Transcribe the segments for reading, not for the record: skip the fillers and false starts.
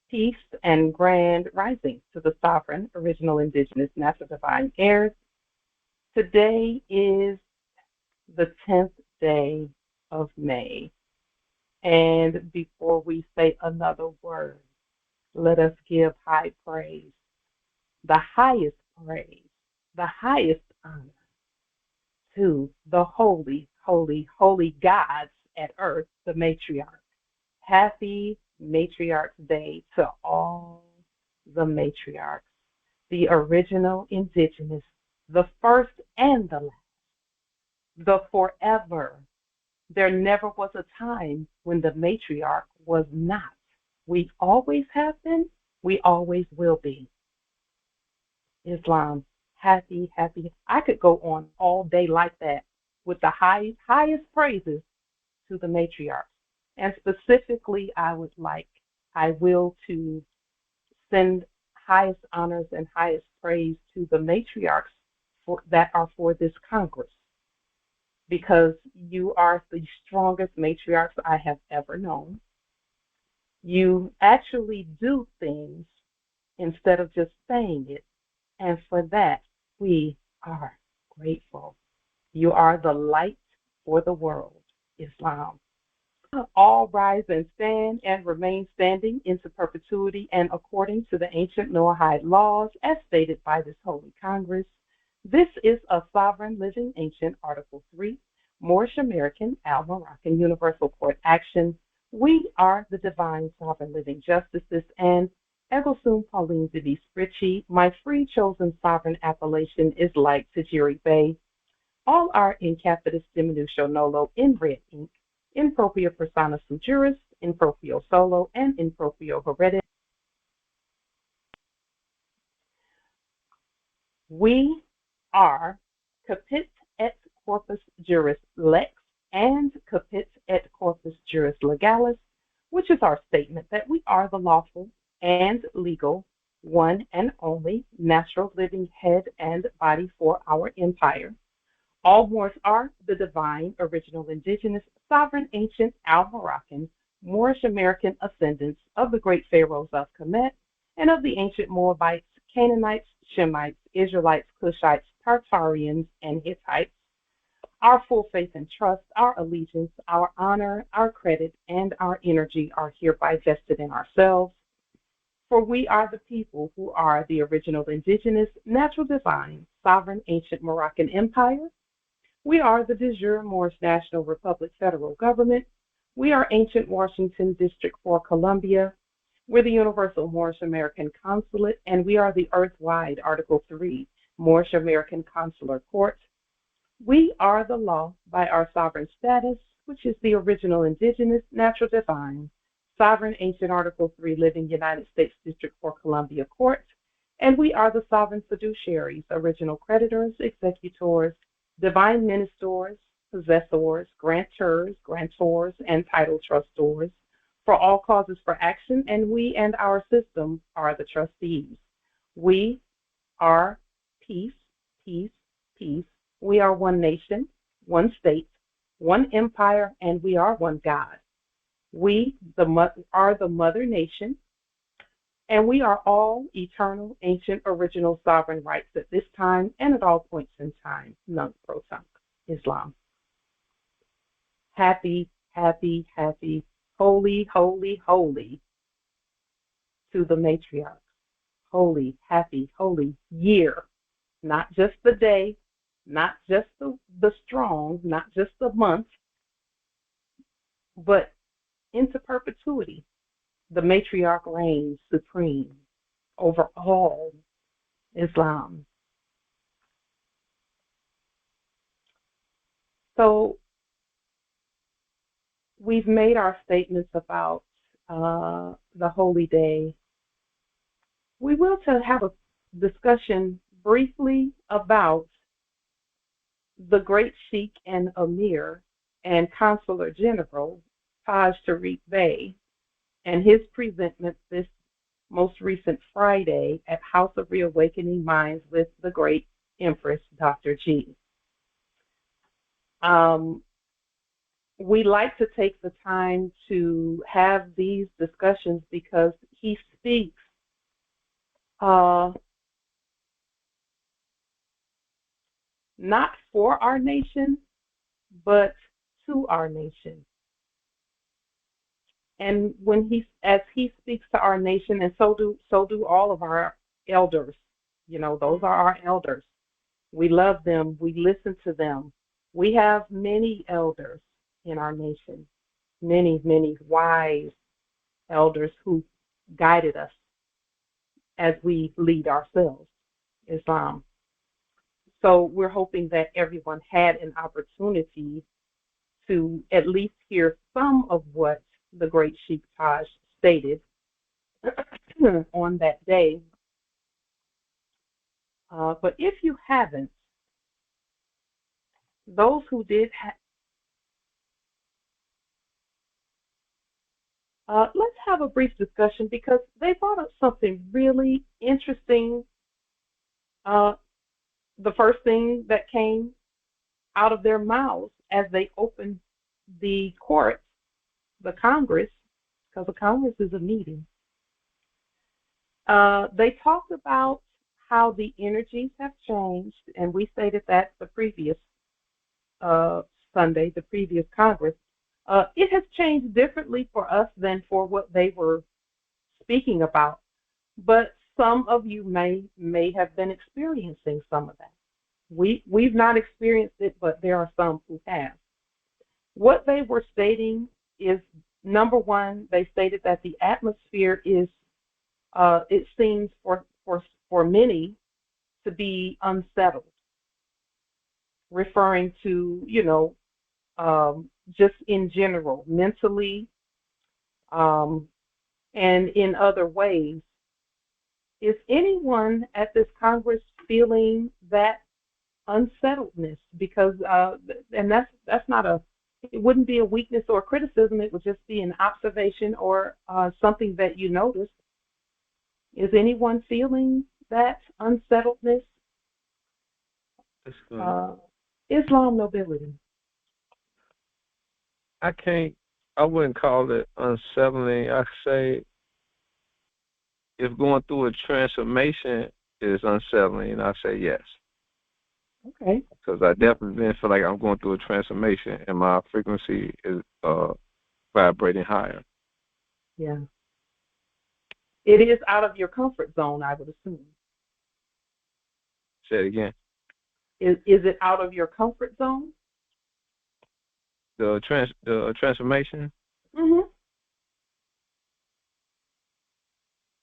Peace and grand rising to the sovereign, original, indigenous, natural, divine heirs. Today is the 10th day of May. And before we say another word, let us give high praise, the highest praise, the highest honor to the holy, holy, holy gods at earth, the matriarch. Happy Matriarch's Day to all the matriarchs, the original indigenous, the first and the last, the forever. There never was a time when the matriarch was not. We always have been, we always will be. Islam, happy, happy. I could go on all day like that with the highest praises to the matriarch. And specifically, I will to send highest honors and highest praise to the matriarchs that are for this Congress, because you are the strongest matriarchs I have ever known. You actually do things instead of just saying it, and for that, we are grateful. You are the light for the world, Islam. All rise and stand and remain standing into perpetuity and according to the ancient Noahide laws as stated by this Holy Congress. This is a sovereign living ancient Article 3, Moorish American Al-Moroccan Universal Court action. We are the divine sovereign living justices and Aqquisitionne Pauline Ritchie. My free chosen sovereign appellation is like tajiri Bay. All are in capitis diminuto nolo in red ink, in proprio persona sum juris, in proprio solo, and in proprio heredit. We are capit et corpus juris lex and capit et corpus juris legalis, which is our statement that we are the lawful and legal, one and only natural living head and body for our empire. All Moors are the divine, original, indigenous, sovereign, ancient, Al-Moroccan, Moorish American ascendants of the great pharaohs of Kemet and of the ancient Moabites, Canaanites, Shemites, Israelites, Cushites, Tartarians, and Hittites. Our full faith and trust, our allegiance, our honor, our credit, and our energy are hereby vested in ourselves. For we are the people who are the original indigenous, natural divine, sovereign, ancient Moroccan empire. We are the de jure Moorish National Republic federal government. We are ancient Washington District for Columbia. We're the Universal Moorish American Consulate, and we are the Earth-wide Article 3 Moorish American Consular Court. We are the law by our sovereign status, which is the original indigenous, natural divine, sovereign ancient Article 3 living United States District for Columbia Court. And we are the sovereign fiduciaries, original creditors, executors, divine ministers, possessors, grantors, and title trustors for all causes for action, and we and our system are the trustees. We are peace, peace, peace. We are one nation, one state, one empire, and we are one God. We are the mother nation, and we are all eternal, ancient, original sovereign rights at this time and at all points in time. Nunc pro tunc, Islam. Happy, happy, happy, holy, holy, holy to the matriarchs. Holy, happy, holy year. Not just the day, not just the strong, not just the month, but into perpetuity. The matriarch reigns supreme over all Islam. So we've made our statements about the holy day. We will have a discussion briefly about the great Sheikh and Emir and Consular General Taj Tariq Bey and his presentment this most recent Friday at House of Reawakening Minds with the great Empress Dr. G. We like to take the time to have these discussions because he speaks uh, not for our nation, but to our nation. And when as he speaks to our nation, and so do all of our elders. You know, those are our elders. We love them. We listen to them. We have many elders in our nation, many wise elders who guided us as we lead ourselves, Islam. So we're hoping that everyone had an opportunity to at least hear some of what the great Chief Taj stated on that day. But if you haven't, those who did, let's have a brief discussion because they brought up something really interesting. Uh, the first thing that came out of their mouths as they opened the court, the Congress, because the Congress is a meeting, they talked about how the energies have changed, and we stated that the previous uh, Sunday, the previous Congress. It has changed differently for us than for what they were speaking about, but some of you may have been experiencing some of that. We've not experienced it, but there are some who have. What they were stating is, number one, they stated that the atmosphere is, it seems for many to be unsettled, referring to, just in general, mentally, um, and in other ways. Is anyone at this Congress feeling that unsettledness? Because, and that's not a, it wouldn't be a weakness or a criticism. It would just be an observation or something that you noticed. Is anyone feeling that unsettledness? That's good. Uh, Islam nobility. I wouldn't call it unsettling. I say if going through a transformation is unsettling, I say yes. Okay. Because I definitely didn't feel like I'm going through a transformation and my frequency is vibrating higher. Yeah. It is out of your comfort zone, I would assume. Say it again. Is it out of your comfort zone? The transformation. Mm-hmm.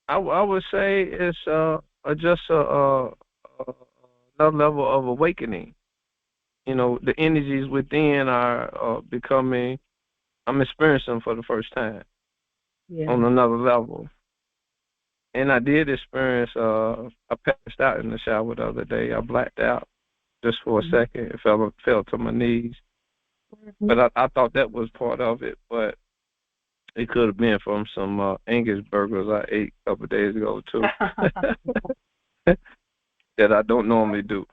I would say it's just another level of awakening. You know, the energies within are becoming. I'm experiencing them for the first time Yeah. on another level. And I did experience. I passed out in the shower the other day. I blacked out just for a Mm-hmm. second. It fell to my knees. Mm-hmm. But I thought that was part of it. But it could have been from some Angus burgers I ate a couple of days ago too. That I don't normally do.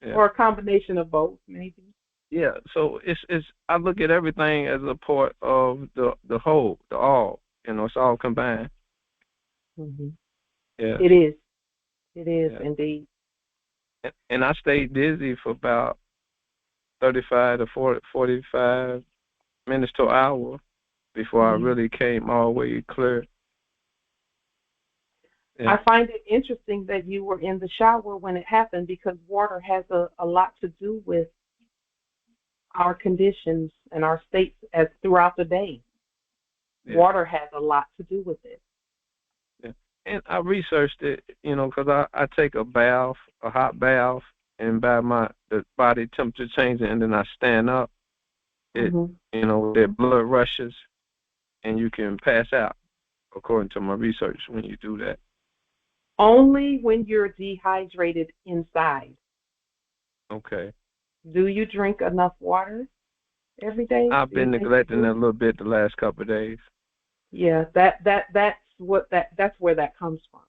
Yeah. Or a combination of both, maybe. Yeah. So it's I look at everything as a part of the whole, the all. You know, it's all combined. Mm-hmm. Yes. It is. It is Yeah. indeed. And I stayed dizzy for about 35 to 40, 45 minutes to an hour before I Mm-hmm. really came all the way clear. Yeah. I find it interesting that you were in the shower when it happened because water has a lot to do with our conditions and our states as throughout the day. Yeah. Water has a lot to do with it. Yeah. And I researched it, you know, because I take a bath, a hot bath, and by the body temperature changing, and then I stand up, it, Mm-hmm. you know, the blood rushes, and you can pass out, according to my research, when you do that. Only when you're dehydrated inside. Okay. Do you drink enough water every day? I've Do you been think you neglecting do? that a little bit the last couple of days. Yeah, that's where that comes from.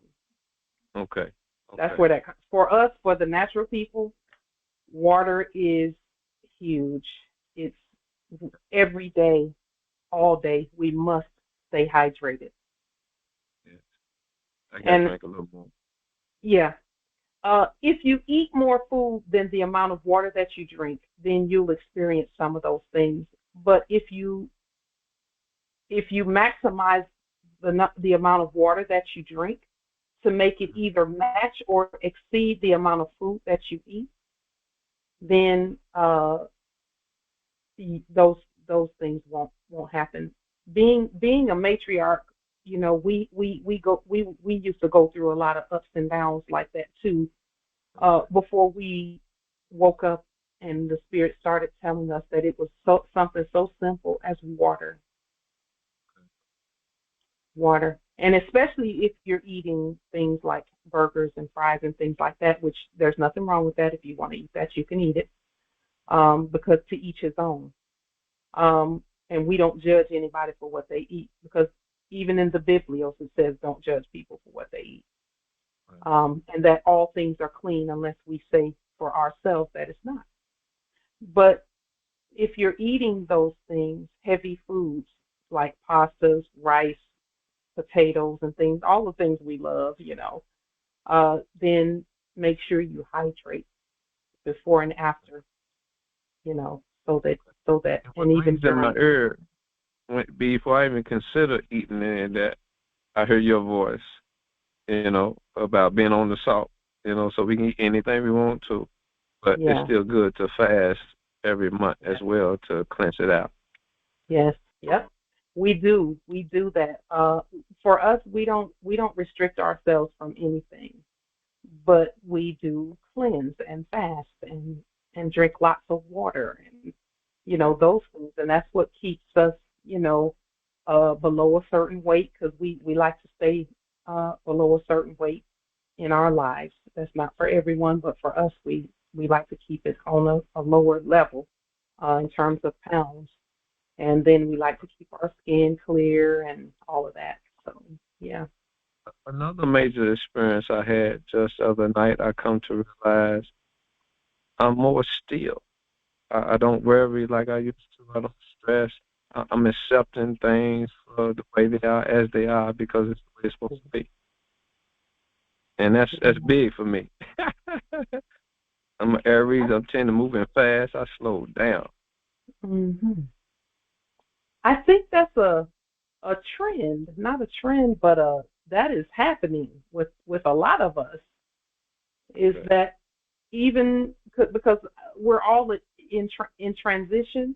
Okay. That's Okay. where that comes. For us, for the natural people, water is huge. It's every day, all day. We must stay hydrated. Yeah. I got to And drink a little more. yeah, if you eat more food than the amount of water that you drink, then you'll experience some of those things. But if you maximize the amount of water that you drink to make it either match or exceed the amount of food that you eat, then those things won't happen. Being a matriarch, we used to go through a lot of ups and downs like that too. Before we woke up and the spirit started telling us that it was something so simple as water. And especially if you're eating things like burgers and fries and things like that, which there's nothing wrong with that. If you want to eat that, you can eat it, because to each his own. And we don't judge anybody for what they eat, because even in the Biblios it says don't judge people for what they eat, and that all things are clean unless we say for ourselves that it's not. But if you're eating those things, heavy foods like pastas, rice, potatoes, and things, all the things we love, then make sure you hydrate before and after, so that And what and even rings in my during. ear, before I even consider eating any of that, I hear your voice, about being on the salt, so we can eat anything we want to, but it's Yeah. still good to fast every month as well to cleanse it out. Yes. Yep. We do that. For us, we don't restrict ourselves from anything, but we do cleanse and fast and drink lots of water, and those things, and that's what keeps us, below a certain weight, because we like to stay below a certain weight in our lives. That's not for everyone, but for us, we like to keep it on a lower level, in terms of pounds. And then we like to keep our skin clear and all of that. So, yeah. Another major experience I had just the other night, I come to realize I'm more still. I don't worry like I used to. I don't stress. I'm accepting things for the way they are, as they are, because it's the way it's supposed to be. And that's big for me. I'm an Aries. I'm tend to moving fast. I slow down. Hmm. I think that's a trend, not a trend, but that is happening with a lot of us. Is Okay. that even because we're all in transition.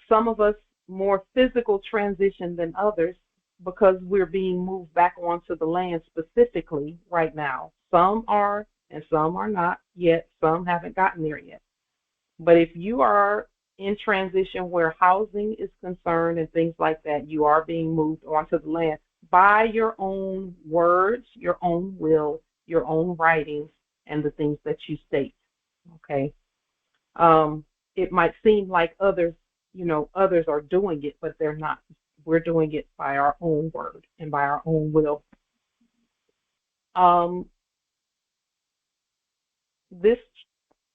Some of us more physical transition than others, because we're being moved back onto the land specifically right now. Some are and some are not yet. Some haven't gotten there yet. But if you are in transition where housing is concerned and things like that, you are being moved onto the land by your own words, your own will, your own writings, and the things that you state. Okay. Um, it might seem like others are doing it, but they're not. We're doing it by our own word and by our own will. Um, this,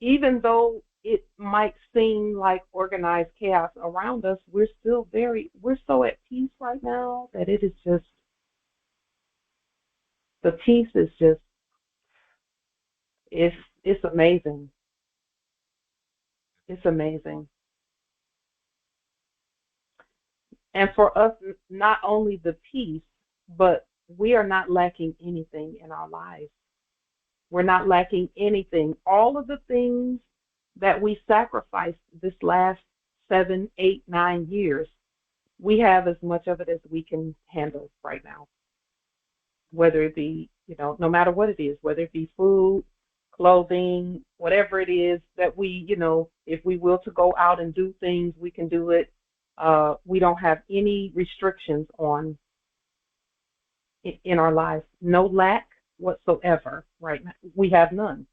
even though it might seem like organized chaos around us, we're so at peace right now that it is just, the peace is just, it's, it's amazing. It's amazing. And for us, not only the peace, but we are not lacking anything in our lives. We're not lacking anything. All of the things that we sacrificed this last 7, 8, 9 years, we have as much of it as we can handle right now. Whether it be, no matter what it is, whether it be food, clothing, whatever it is that if we will to go out and do things, we can do it. We don't have any restrictions in our lives. No lack whatsoever right now. We have none.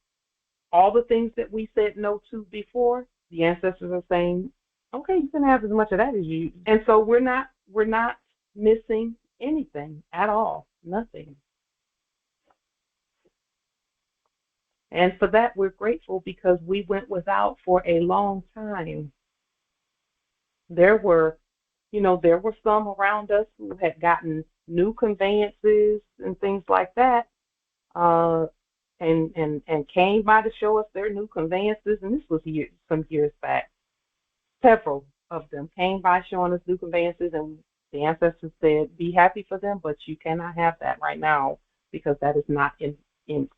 All the things that we said no to before, the ancestors are saying, okay, you can have as much of that as you. And so we're not missing anything at all. Nothing. And for that we're grateful, because we went without for a long time. There were some around us who had gotten new conveyances and things like that, uh, and came by to show us their new conveyances. And this was some years back. Several of them came by showing us new conveyances, and the ancestors said, "Be happy for them, but you cannot have that right now because that is not in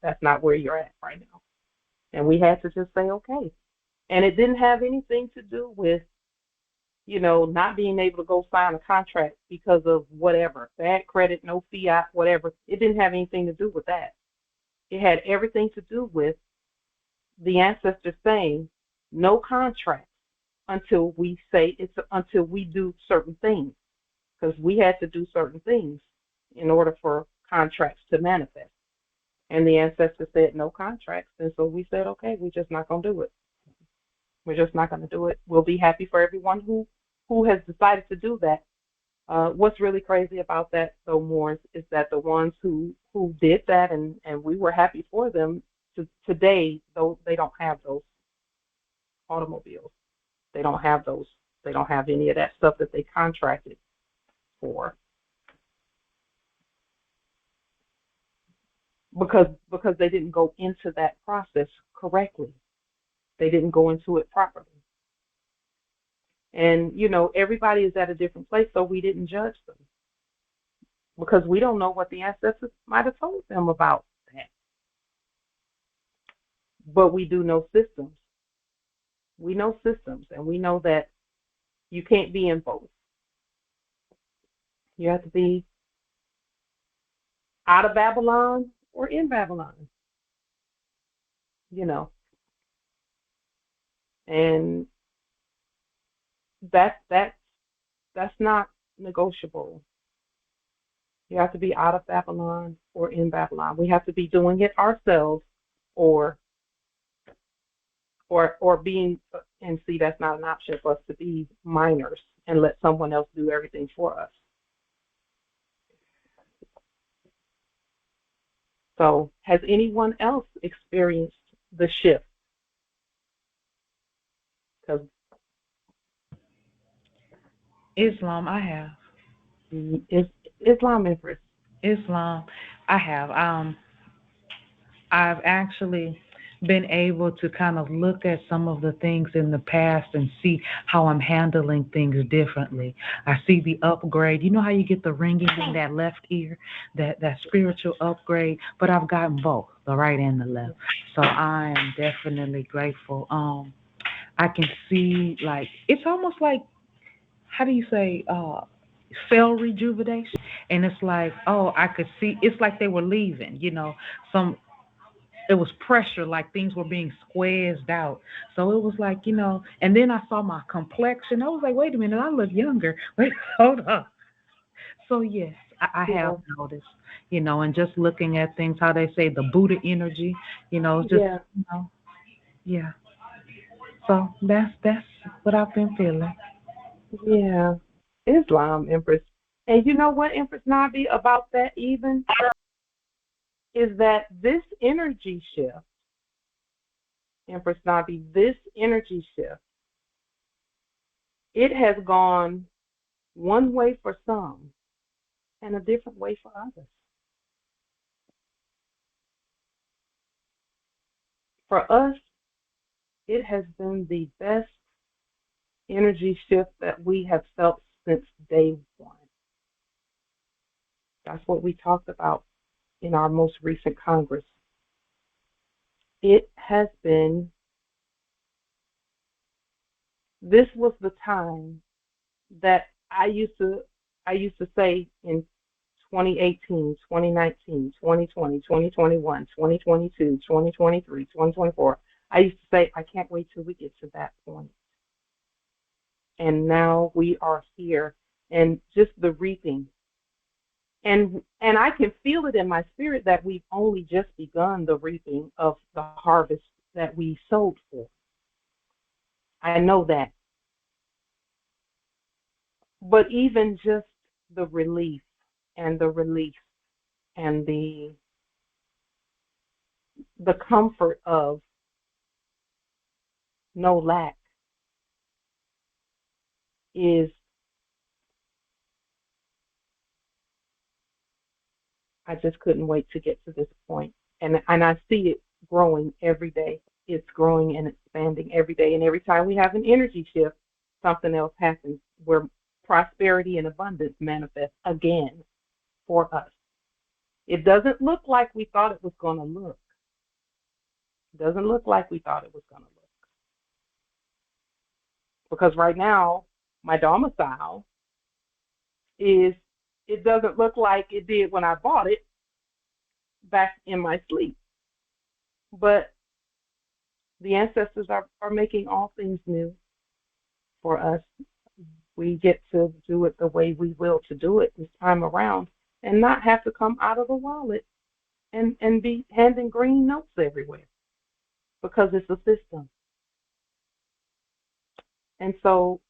that's not where you're at right now." And we had to just say, okay. And it didn't have anything to do with, not being able to go sign a contract because of whatever, bad credit, no fiat, whatever. It didn't have anything to do with that. It had everything to do with the ancestors saying no contracts until until we do certain things, because we had to do certain things in order for contracts to manifest. And the ancestors said no contracts, and so we said, okay, we're just not going to do it. We're just not going to do it. We'll be happy for everyone who has decided to do that. What's really crazy about that, though, Morris, is that the ones who did that, and we were happy for them, today, though, they don't have those automobiles. They don't have those. They don't have any of that stuff that they contracted for, because they didn't go into that process correctly. They didn't go into it properly. And, everybody is at a different place, so we didn't judge them because we don't know what the ancestors might have told them about that. But we do know systems. We know systems, and we know that you can't be in both. You have to be out of Babylon or in Babylon, and that's not negotiable. You have to be out of Babylon or in Babylon. We have to be doing it ourselves, or being, and see, that's not an option for us to be minors and let someone else do everything for us. So has anyone else experienced the shift? Because Islam, I have. Islam Empress. Islam, I have. I've actually been able to kind of look at some of the things in the past and see how I'm handling things differently. I see the upgrade. You know how you get the ringing in that left ear, that spiritual upgrade, but I've gotten both, the right and the left. So I am definitely grateful. I can see, like, it's almost like, how do you say, cell rejuvenation? And it's like, oh, I could see, it's like they were leaving, some, it was pressure, like things were being squeezed out. So it was like, and then I saw my complexion. I was like, wait a minute, I look younger. Wait, hold up. So yes, I Yeah. have noticed, and just looking at things, how they say the Buddha energy, it's just, Yeah. Yeah. So that's what I've been feeling. Yeah. Islam Empress. And you know what, Empress Nabi, about that even is that this energy shift, Empress Nabi, this energy shift, it has gone one way for some and a different way for others. For us, it has been the best energy shift that we have felt since day one. That's what we talked about in our most recent Congress. It has been, this was the time that I used to say in 2018, 2019, 2020, 2021, 2022, 2023, 2024. I used to say, I can't wait till we get to that point. And now we are here, and just the reaping. And I can feel it in my spirit that we've only just begun the reaping of the harvest that we sowed for. I know that. But even just the relief and the relief and the comfort of no lack is I just couldn't wait to get to this point. And I see it growing every day. It's growing and expanding every day. And every time we have an energy shift, something else happens where prosperity and abundance manifest again for us. It doesn't look like we thought it was going to look. It doesn't look like we thought it was going to look. Because right now, my domicile it doesn't look like it did when I bought it back in my sleep. But the ancestors are making all things new for us. We get to do it the way we will to do it this time around and not have to come out of the wallet and be handing green notes everywhere because it's a system. And so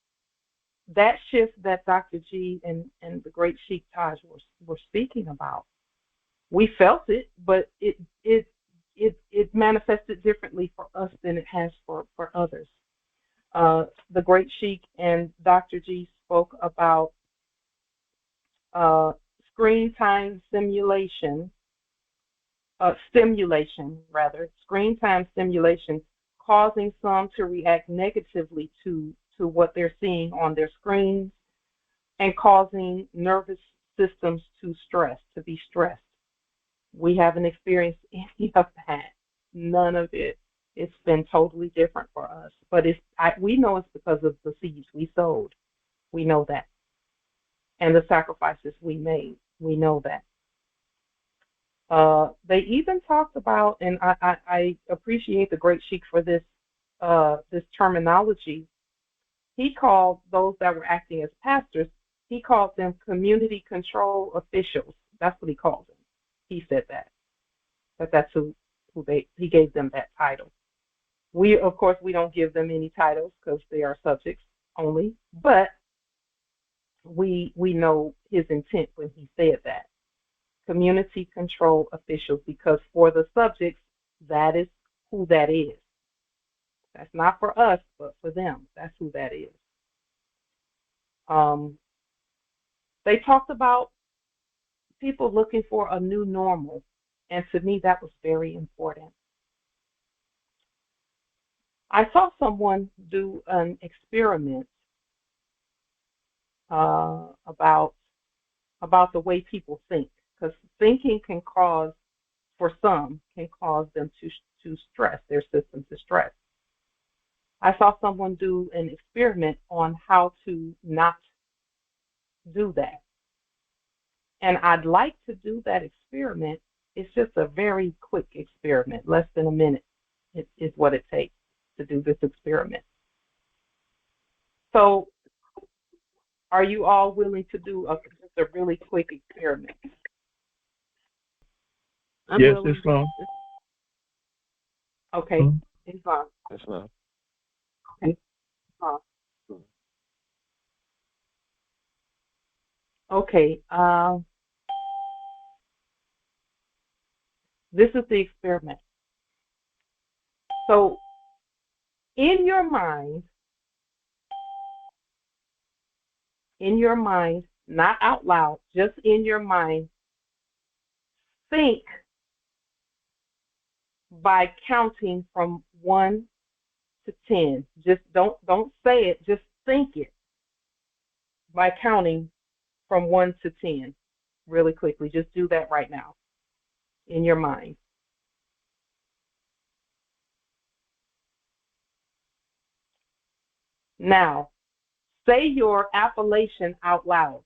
that shift that Dr. G and the great Sheikh Taj were speaking about, we felt it, but it manifested differently for us than it has for others. The great Sheikh and Dr. G spoke about screen time stimulation, screen time stimulation, causing some to react negatively to what they're seeing on their screens and causing nervous systems to be stressed. We haven't experienced any of that, none of it. It's been totally different for us, but we know it's because of the seeds we sowed. We know that. And the sacrifices we made. We know that. They even talked about, and I appreciate the great Sheikh for this terminology. He called those that were acting as pastors, he called them community control officials. That's what he called them. He said that's who he gave them that title. We, of course, we don't give them any titles because they are subjects only, but we know his intent when he said that. Community control officials, because for the subjects, that is who that is. That's not for us, but for them, that's who that is. They talked about people looking for a new normal, and to me, that was very important. I saw someone do an experiment about the way people think, because thinking can cause, for some, can cause them to stress, their system to stress. I saw someone do an experiment on how to not do that. And I'd like to do that experiment. It's just a very quick experiment, less than a minute is what it takes to do this experiment. So are you all willing to do just a really quick experiment? Yes, it's fine. Okay, it's fine. It's fine. Okay, okay. This is the experiment. So, in your mind, not out loud, just in your mind, think by counting from 1 to 10. Just don't say it, just think it by counting from 1 to 10 really quickly. Just do that right now in your mind. Now, say your affirmation out loud.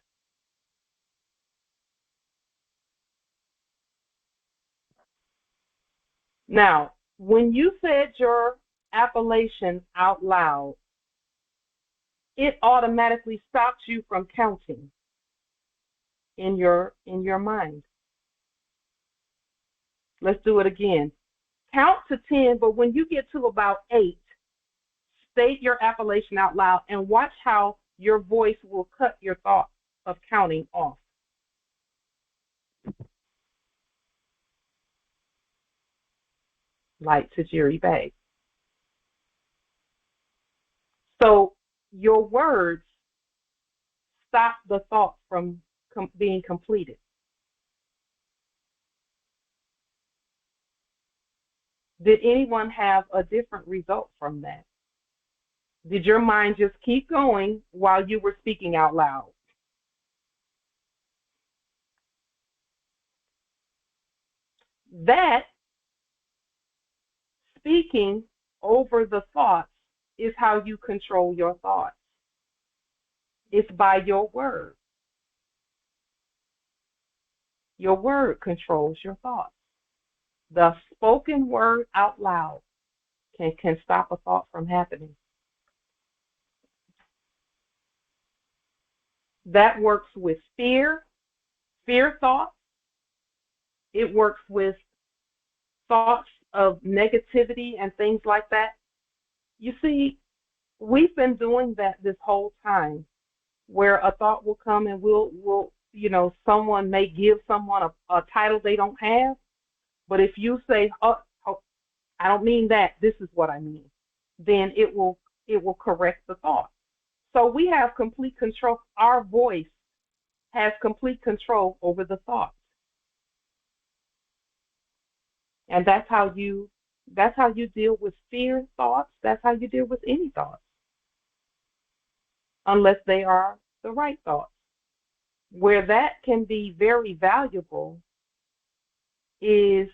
Now, when you said your affirmation out loud, it automatically stops you from counting in your mind. Let's do it again. Count to 10, but when you get to about 8, state your affirmation out loud and watch how your voice will cut your thought of counting off. Like tajiri bag. So your words stop the thought from being completed. Did anyone have a different result from that? Did your mind just keep going while you were speaking out loud? That speaking over the thoughts is how you control your thoughts. It's by your word. Your word controls your thoughts. The spoken word out loud can stop a thought from happening. That works with fear thoughts. It works with thoughts of negativity and things like that. You see, we've been doing that this whole time, where a thought will come and we'll someone may give someone a title they don't have, but if you say, oh, I don't mean that, this is what I mean, then it will correct the thought. So we have complete control. Our voice has complete control over the thought. And that's how you deal with fear thoughts. That's how you deal with any thoughts, unless they are the right thoughts. Where that can be very valuable is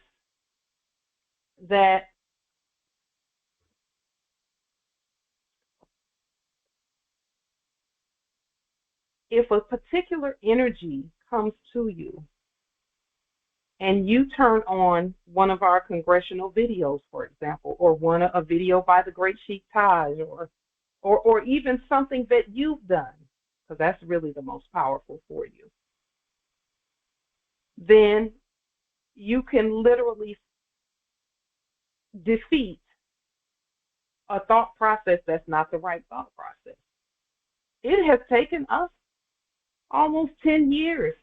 that if a particular energy comes to you and you turn on one of our congressional videos, for example, or a video by the great Chief Taj, or even something that you've done, because that's really the most powerful for you, then you can literally defeat a thought process that's not the right thought process. It has taken us almost 10 years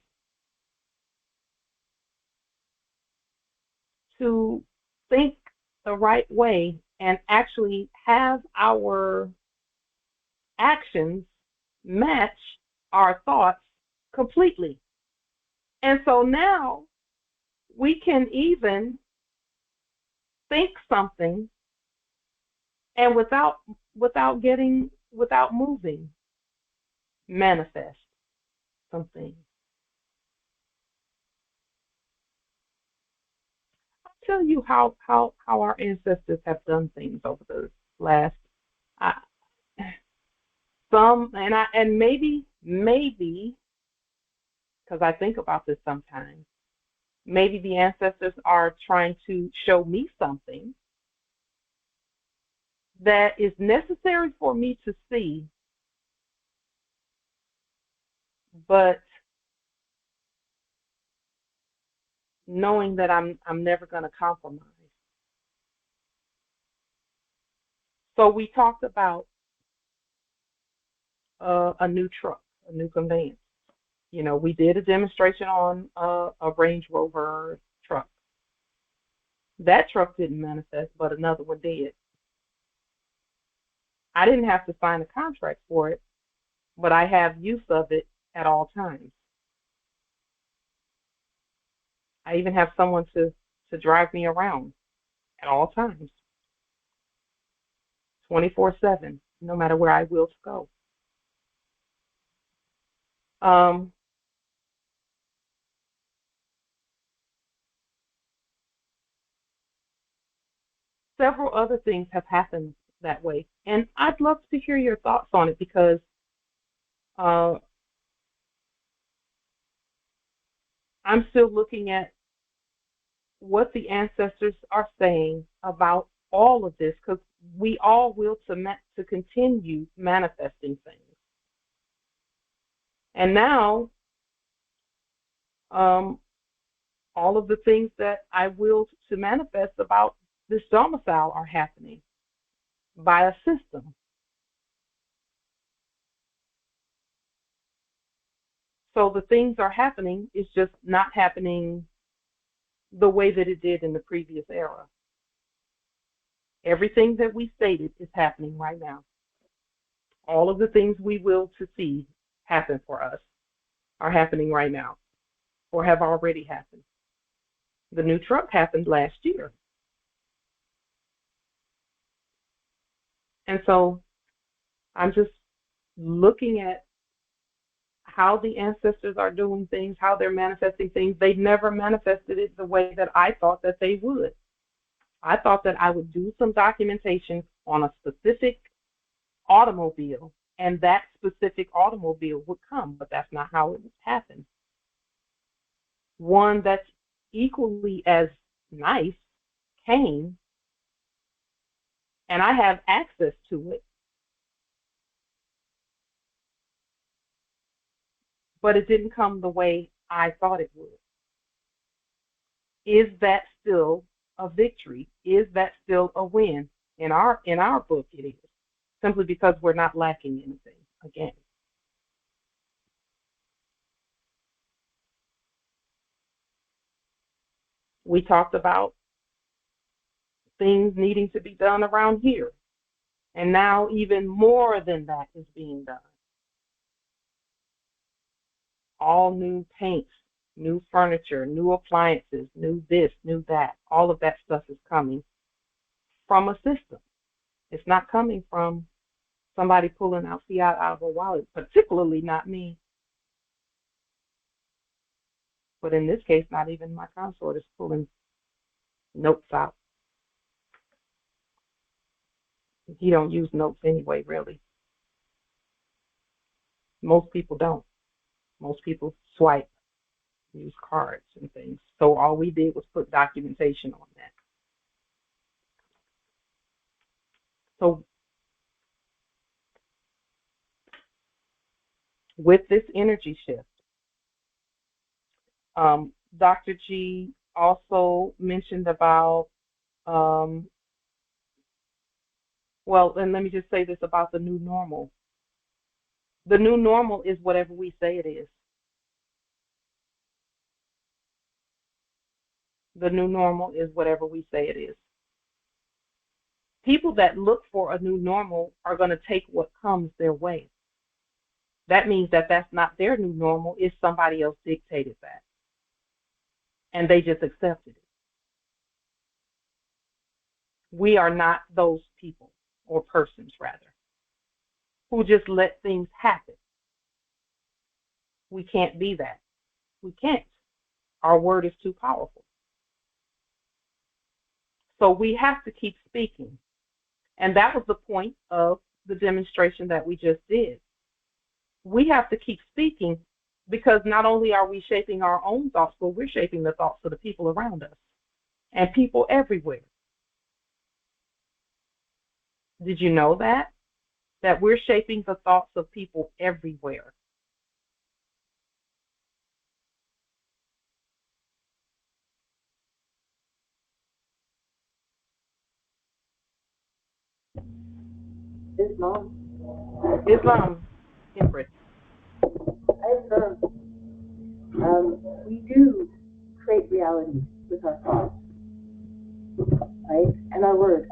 to think the right way and actually have our actions match our thoughts completely. And so now we can even think something and without moving, manifest something. I'll tell you how our ancestors have done things over the last some and maybe because I think about this sometimes, maybe the ancestors are trying to show me something that is necessary for me to see, but knowing that I'm never going to compromise. So we talked about a new truck, a new conveyance. We did a demonstration on a Range Rover truck. That truck didn't manifest, but another one did. I didn't have to sign a contract for it, but I have use of it at all times. I even have someone to drive me around at all times, 24/7, no matter where I will to go. Several other things have happened that way, and I'd love to hear your thoughts on it, because I'm still looking at what the ancestors are saying about all of this, because we all will to continue manifesting things. And now, all of the things that I willed to manifest about this domicile are happening by a system. So the things are happening, it's just not happening the way that it did in the previous era. Everything that we stated is happening right now. All of the things we will to see happen for us are happening right now, or have already happened. The new truck happened last year. And so I'm just looking at how the ancestors are doing things, how they're manifesting things. They never manifested it the way that I thought that they would. I thought that I would do some documentation on a specific automobile, and that specific automobile would come, but that's not how it happened. One that's equally as nice came, and I have access to it, but it didn't come the way I thought it would. Is that still a victory? Is that still a win? In our book, it is, simply because we're not lacking anything. Again, we talked about things needing to be done around here, and now even more than that is being done. All new paints, new furniture, new appliances, new this, new that. All of that stuff is coming from a system. It's not coming from somebody pulling out fiat out of a wallet, particularly not me. But in this case, not even my consort is pulling notes out. He don't use notes anyway, really. Most people don't. Most people swipe, use cards and things. So all we did was put documentation on that. So with this energy shift, Dr. G also mentioned about, well, and let me just say this about the new normal. The new normal is whatever we say it is. The new normal is whatever we say it is. People that look for a new normal are going to take what comes their way. That means that that's not their new normal, it's somebody else dictated that. And they just accepted it. We are not those people, or persons rather, who just let things happen. We can't be that. We can't. Our word is too powerful. So we have to keep speaking. And that was the point of the demonstration that we just did. We have to keep speaking, because not only are we shaping our own thoughts, but we're shaping the thoughts of the people around us and people everywhere. Did you know that? That we're shaping the thoughts of people everywhere. Islam, Empress. I affirm. We do create reality with our thoughts, right? And our words.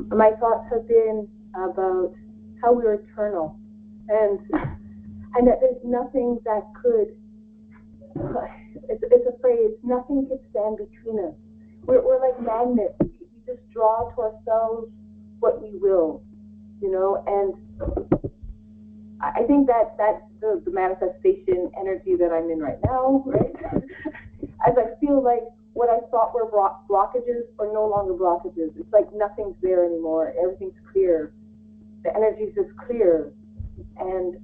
My thoughts have been about how we are eternal, and that there's nothing that could. It's a phrase. Nothing could stand between us. We're like magnets. We just draw to ourselves what we will, and I think that's the manifestation energy that I'm in right now, right? As I feel like what I thought were blockages are no longer blockages. It's like nothing's there anymore. Everything's clear. The energy's just clear. And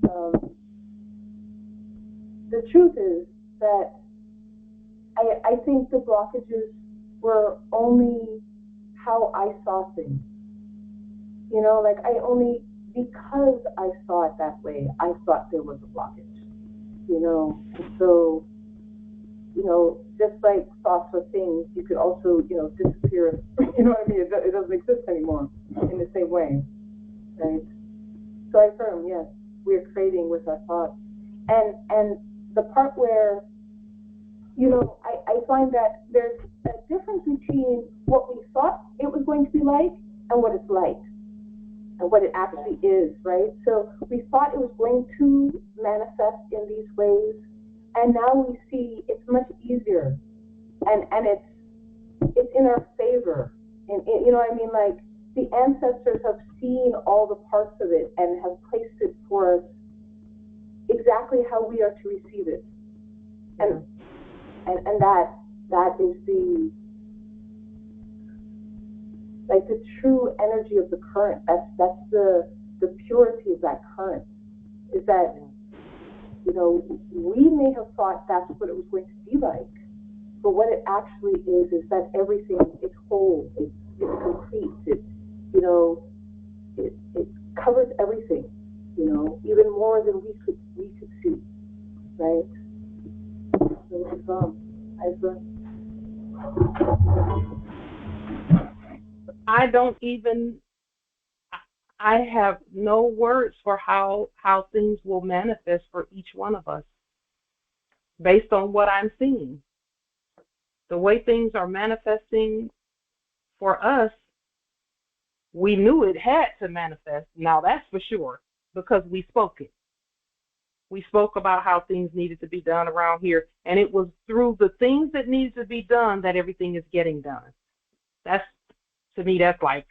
the truth is that I think the blockages were only how I saw things. Like because I saw it that way, I thought there was a blockage, and so, just like thoughts or things, you could also, disappear, you know what I mean? It doesn't exist anymore in the same way, right? So I affirm, yes, we're creating with our thoughts. And the part where, I find that there's a difference between what we thought it was going to be like and what it's like. And what it actually is, right? So we thought it was going to manifest in these ways, and now we see it's much easier, and it's in our favor, and you know what I mean? Like the ancestors have seen all the parts of it and have placed it for us exactly how we are to receive it. And that is the, like, the true energy of the current. That's the purity of that current. Is that, you know, we may have thought that's what it was going to be like, but what it actually is that everything is whole, it's complete, it's, you know, it covers everything, you know, even more than we could see, right? So I have no words for how things will manifest for each one of us based on what I'm seeing. The way things are manifesting for us, we knew it had to manifest. Now that's for sure, because we spoke it. We spoke about how things needed to be done around here, and it was through the things that needed to be done that everything is getting done. That's, to me, that's like,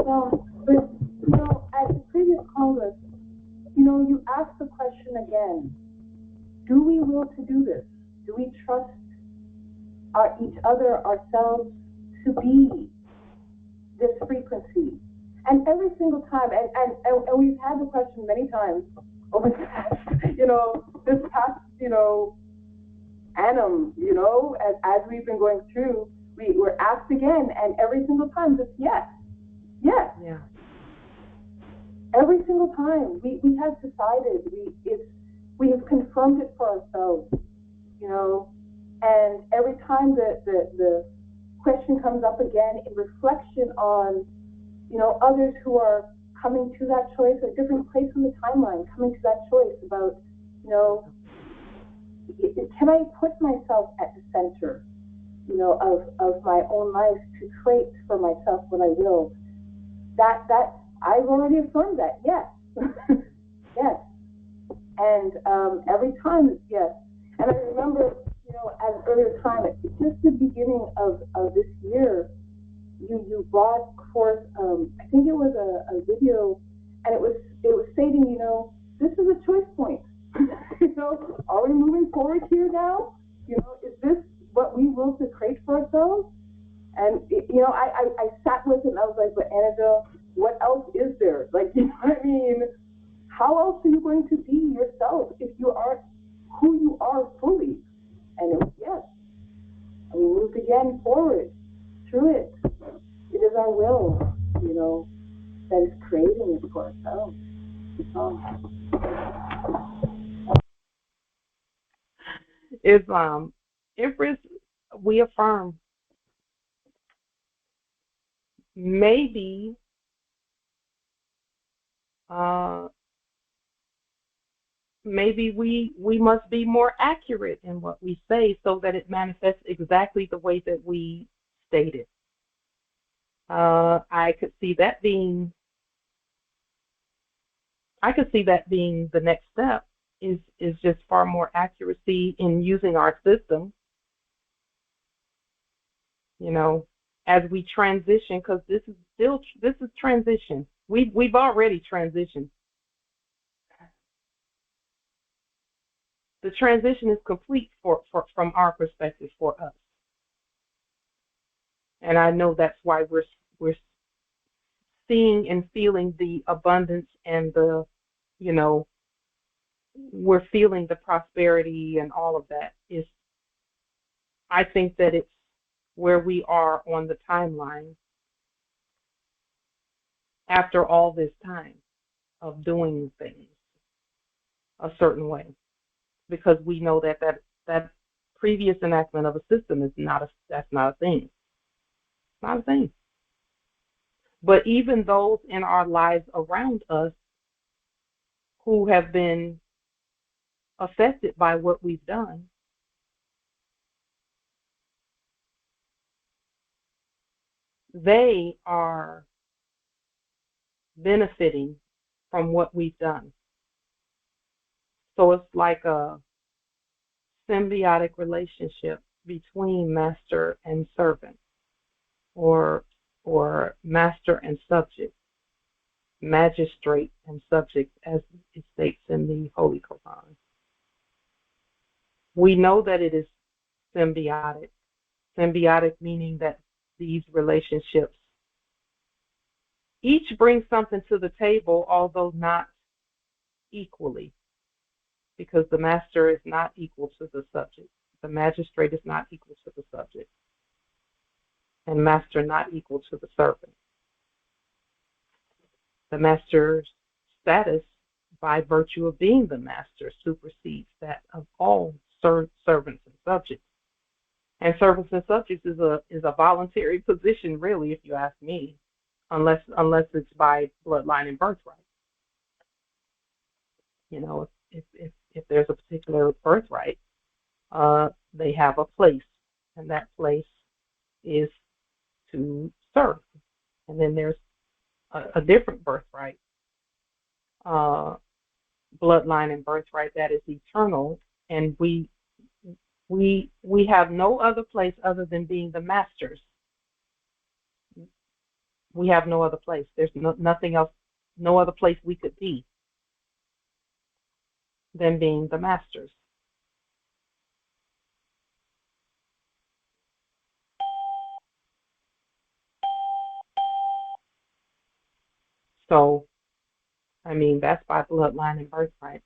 well, but, you know, at the previous Congress, you know, you asked the question again, do we will to do this? Do we trust each other, ourselves, to be this frequency? And every single time, and we've had the question many times over the past, you know, this past, you know, annum, you know, as we've been going through, we were asked again, and every single time it's yes. Yes. yeah. Every single time we have decided, we have confirmed it for ourselves, you know, and every time the question comes up again in reflection on, you know, others who are coming to that choice at a different place in the timeline, coming to that choice about, you know, can I put myself at the center, you know, of my own life to create for myself what I will? That I've already affirmed that, yes. Yes. And every time it's yes. And I remember, you know, at an earlier time, at just the beginning of this year, you brought forth, I think it was a video, and it was stating, you know, this is a choice point. You know, are we moving forward here now? You know, is this what we will to create for ourselves? And, you know, I sat with it and I was like, but Annabelle, what else is there? Like, you know what I mean? How else are you going to be yourself if you aren't who you are fully? And it was yes. And we moved again forward through it. It is our will, you know, that is creating it for ourselves. Islam, Empress, we affirm maybe maybe we must be more accurate in what we say so that it manifests exactly the way that we stated. I could see that being the next step is just far more accuracy in using our system, you know, as we transition, because this is transition. We've already transitioned. The transition is complete from our perspective for us, and I know that's why we're seeing and feeling the abundance and the, you know, we're feeling the prosperity and all of that. Is, I think that it's where we are on the timeline after all this time of doing things a certain way, because we know that previous enactment of a system is that's not a thing. Not a thing. But even those in our lives around us who have been affected by what we've done, they are benefiting from what we've done. So it's like a symbiotic relationship between master and servant, or master and subject, magistrate and subject, as it states in the Holy Quran. We know that it is symbiotic. Symbiotic meaning that these relationships each bring something to the table, although not equally, because the master is not equal to the subject. The magistrate is not equal to the subject, and master not equal to the servant. The master's status, by virtue of being the master, supersedes that of all servants and subjects. And servants and subjects is a voluntary position, really, if you ask me, unless it's by bloodline and birthright. You know, if there's a particular birthright, they have a place, and that place is to serve. And then there's a different birthright, bloodline and birthright, that is eternal, and we have no other place other than being the masters. We have no other place. There's nothing else, no other place we could be than being the masters. So, I mean, that's by bloodline and birthright.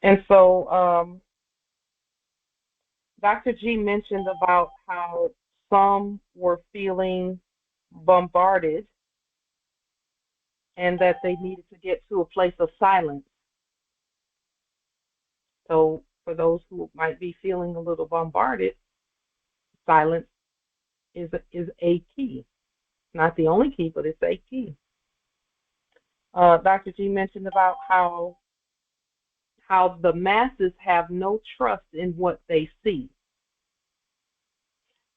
And so, Dr. G mentioned about how some were feeling bombarded and that they needed to get to a place of silence. So for those who might be feeling a little bombarded, silence is a key. Not the only key, but it's a key. Dr. G mentioned about how the masses have no trust in what they see.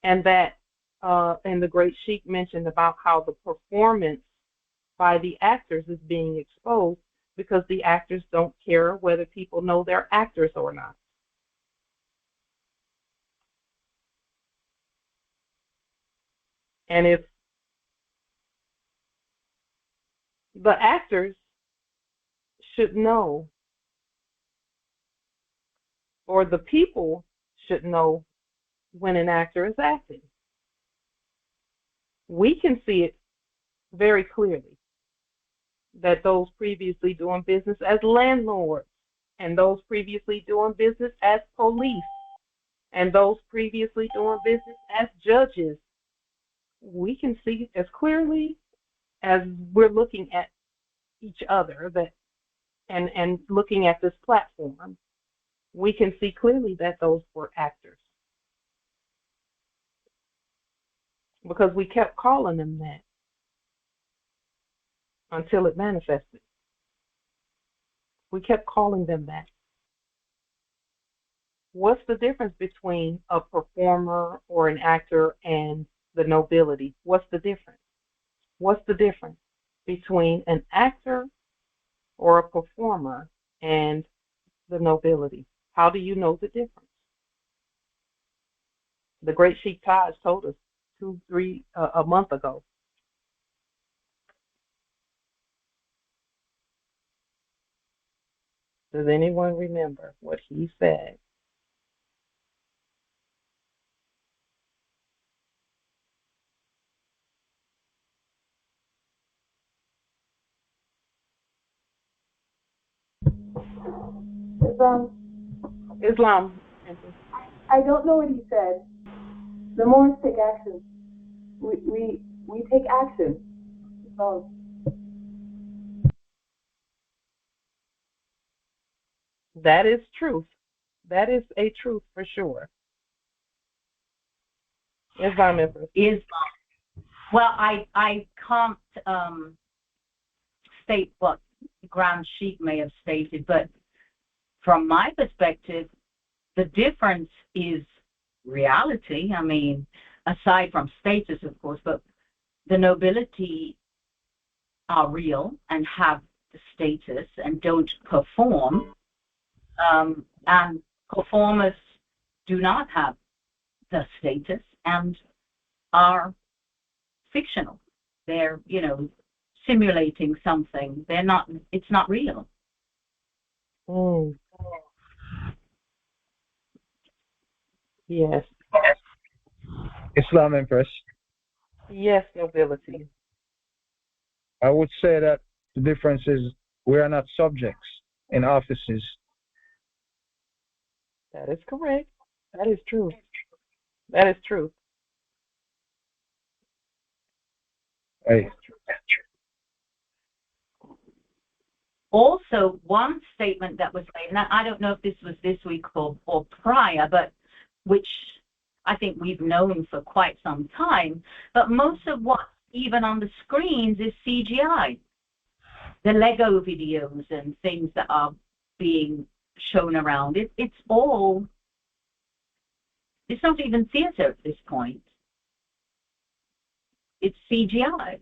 And that, and the great Sheikh mentioned about how the performance by the actors is being exposed because the actors don't care whether people know they're actors or not. And if the actors should know, or the people should know when an actor is acting, we can see it very clearly that those previously doing business as landlords, and those previously doing business as police, and those previously doing business as judges, we can see as clearly as we're looking at each other that and looking at this platform, we can see clearly that those were actors, because we kept calling them that until it manifested. We kept calling them that. What's the difference between a performer or an actor and the nobility? What's the difference? What's the difference between an actor or a performer and the nobility? How do you know the difference? The great Sheikh Taj told us a month ago. Does anyone remember what he said? Islam. I don't know what he said. The Moors take action. We take action. So. That is truth. That is a truth for sure. Islam. Well, I can't state what Grand Sheikh may have stated, but from my perspective, the difference is reality. I mean, aside from status, of course, but the nobility are real and have the status and don't perform. And performers do not have the status and are fictional. They're, simulating something. They're not, it's not real. Mm. Yes. Islam Empress. Yes, nobility. I would say that the difference is we are not subjects in offices. That is correct. That is true. That is true. Hey. Also, one statement that was made, and I don't know if this was this week or prior, but which I think we've known for quite some time, but most of what's even on the screens is CGI. The Lego videos and things that are being shown around, it's not even theater at this point. It's CGI.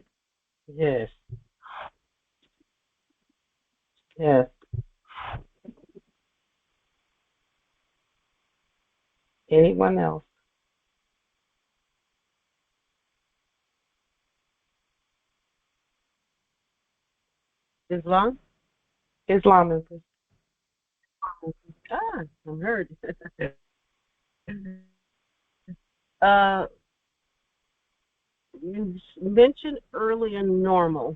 Yes. Yes. Anyone else? Islam? Islam Empress. I heard. You mentioned earlier normal.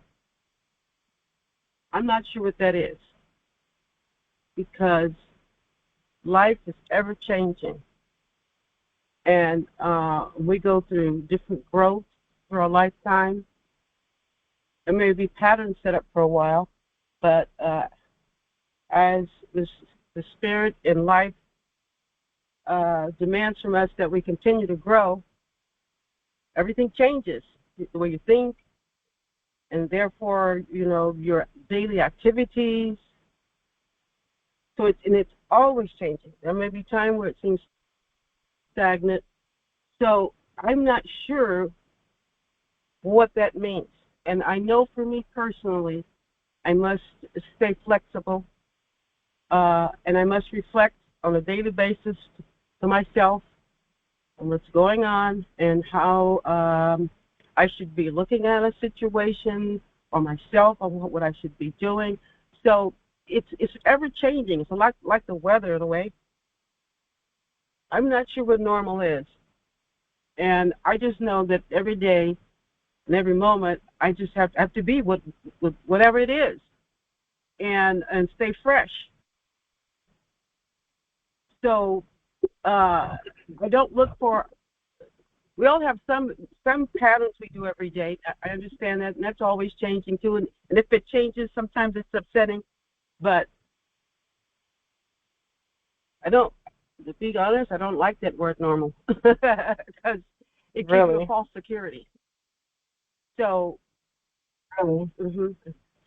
I'm not sure what that is because life is ever changing, and we go through different growth through our lifetime. There may be patterns set up for a while, but as the spirit in life demands from us that we continue to grow, everything changes. The way you think, and therefore, your daily activities. So it's always changing. There may be time where it seems stagnant. So I'm not sure what that means. And I know for me personally, I must stay flexible, and I must reflect on a daily basis to myself on what's going on and how I should be looking at a situation or myself on what I should be doing. So it's ever changing. It's a lot like the weather in a way. I'm not sure what normal is, and I just know that every day and every moment I just have to be with whatever it is, and stay fresh. So I don't look for. We all have some patterns we do every day. I understand that, and that's always changing too. And if it changes, sometimes it's upsetting. But to be honest, I don't like that word normal because it gives you a false security. So,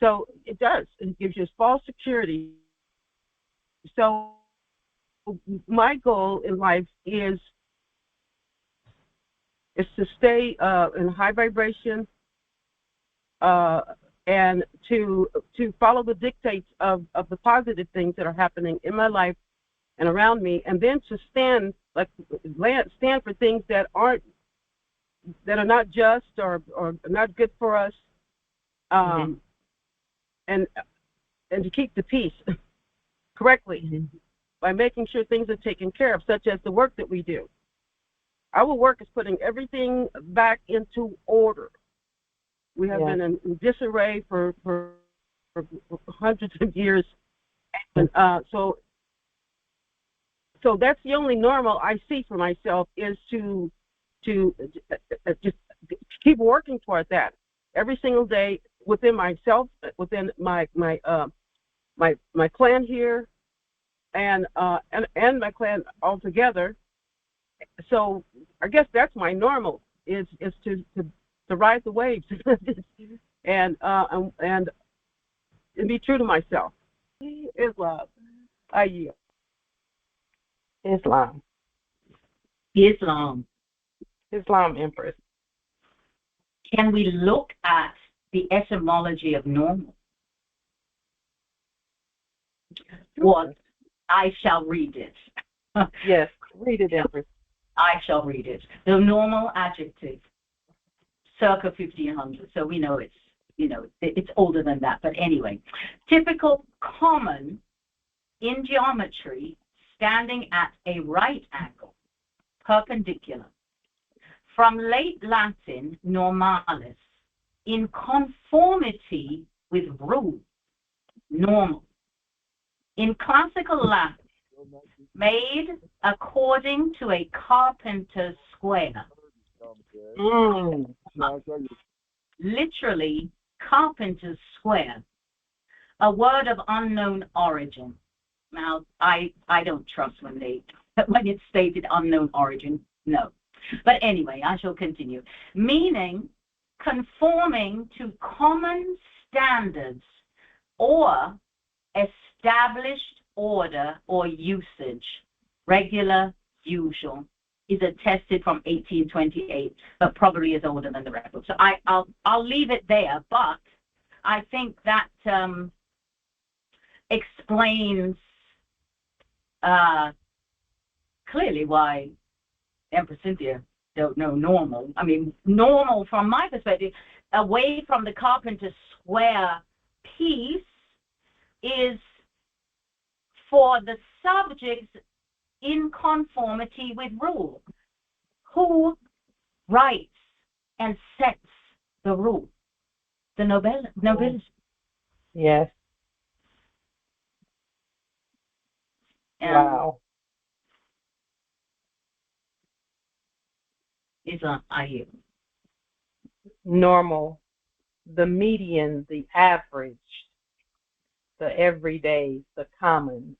so it does. It gives you a false security. So my goal in life is to stay in high vibration and to follow the dictates of the positive things that are happening in my life and around me, and then to stand for things that are not just or not good for us, and to keep the peace correctly by making sure things are taken care of, such as the work that we do. Our work is putting everything back into order. We have been in disarray for hundreds of years, and so that's the only normal I see for myself, is to just keep working toward that every single day within myself, within my clan here, and my clan altogether. So I guess that's my normal, is to ride the waves and be true to myself. Islam. I yield. Islam. Islam Empress. Can we look at the etymology of normal? I shall read it. Yes, read it, Empress. I shall read it. The normal adjective, circa 1500. So we know it's older than that. But anyway, typical common in geometry, standing at a right angle, perpendicular. From late Latin, normalis, in conformity with rule, normal. In classical Latin, made according to a carpenter's square. Literally, carpenter's square, a word of unknown origin. Now, I don't trust when it's stated unknown origin, no. But anyway, I shall continue. Meaning, conforming to common standards or established order or usage, regular, usual, is attested from 1828, but probably is older than the record. So I'll leave it there, but I think that explains clearly why Empress Cynthia don't know normal. I mean, normal from my perspective, away from the carpenter's square piece, is for the subjects in conformity with rule. Who writes and sets the rule? The nobility. Yes. Wow. Islam, I hear. Normal, the median, the average, the everyday, the common,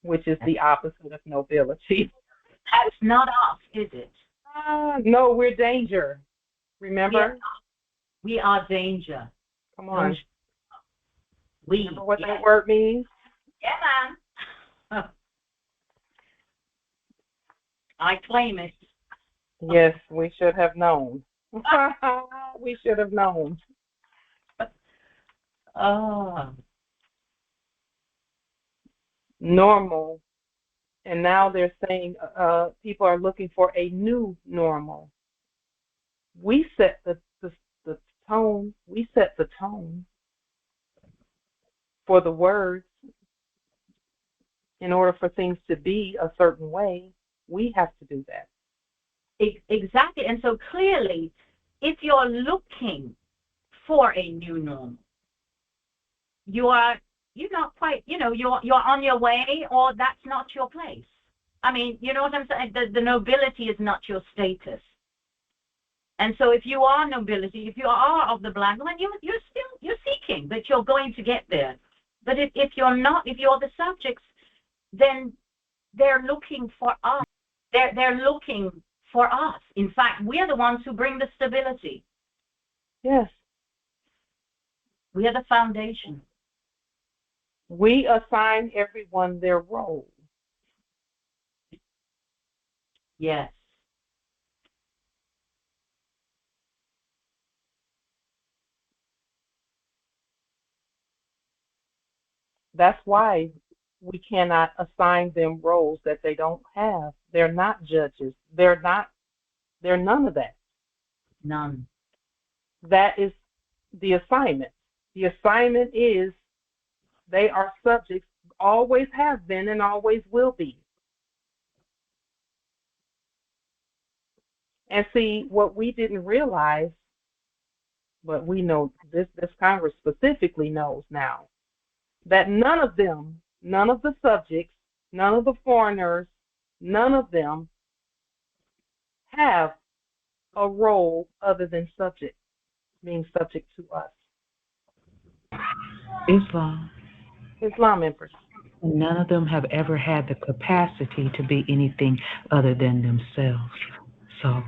which is the opposite of nobility. That's not us, is it? No, we're danger. Remember? We are danger. Come on. Remember what that that word means? Yeah, man. I claim it. Yes, we should have known. We should have known. Normal. And now they're saying people are looking for a new normal. We set the tone. We set the tone for the words. In order for things to be a certain way, we have to do that. Exactly. And so clearly, if you're looking for a new normal, you're not quite, you're on your way, or that's not your place. I mean, you know what I'm saying? The nobility is not your status. And so if you are nobility, if you are of the black line, you're seeking, but you're going to get there. But if you're not, if you're the subjects, then they're looking for us. They're looking for us. In fact, we are the ones who bring the stability. Yes. We are the foundation. We assign everyone their role. Yes. That's why we cannot assign them roles that they don't have. They're not judges. They're none of that. None. That is the assignment. The assignment is they are subjects, always have been and always will be. And see, what we didn't realize, but we know this Congress specifically knows now, that none of them, none of the subjects, none of the foreigners, none of them have a role other than subject, being subject to us. Islam, Empress. None of them have ever had the capacity to be anything other than themselves. So,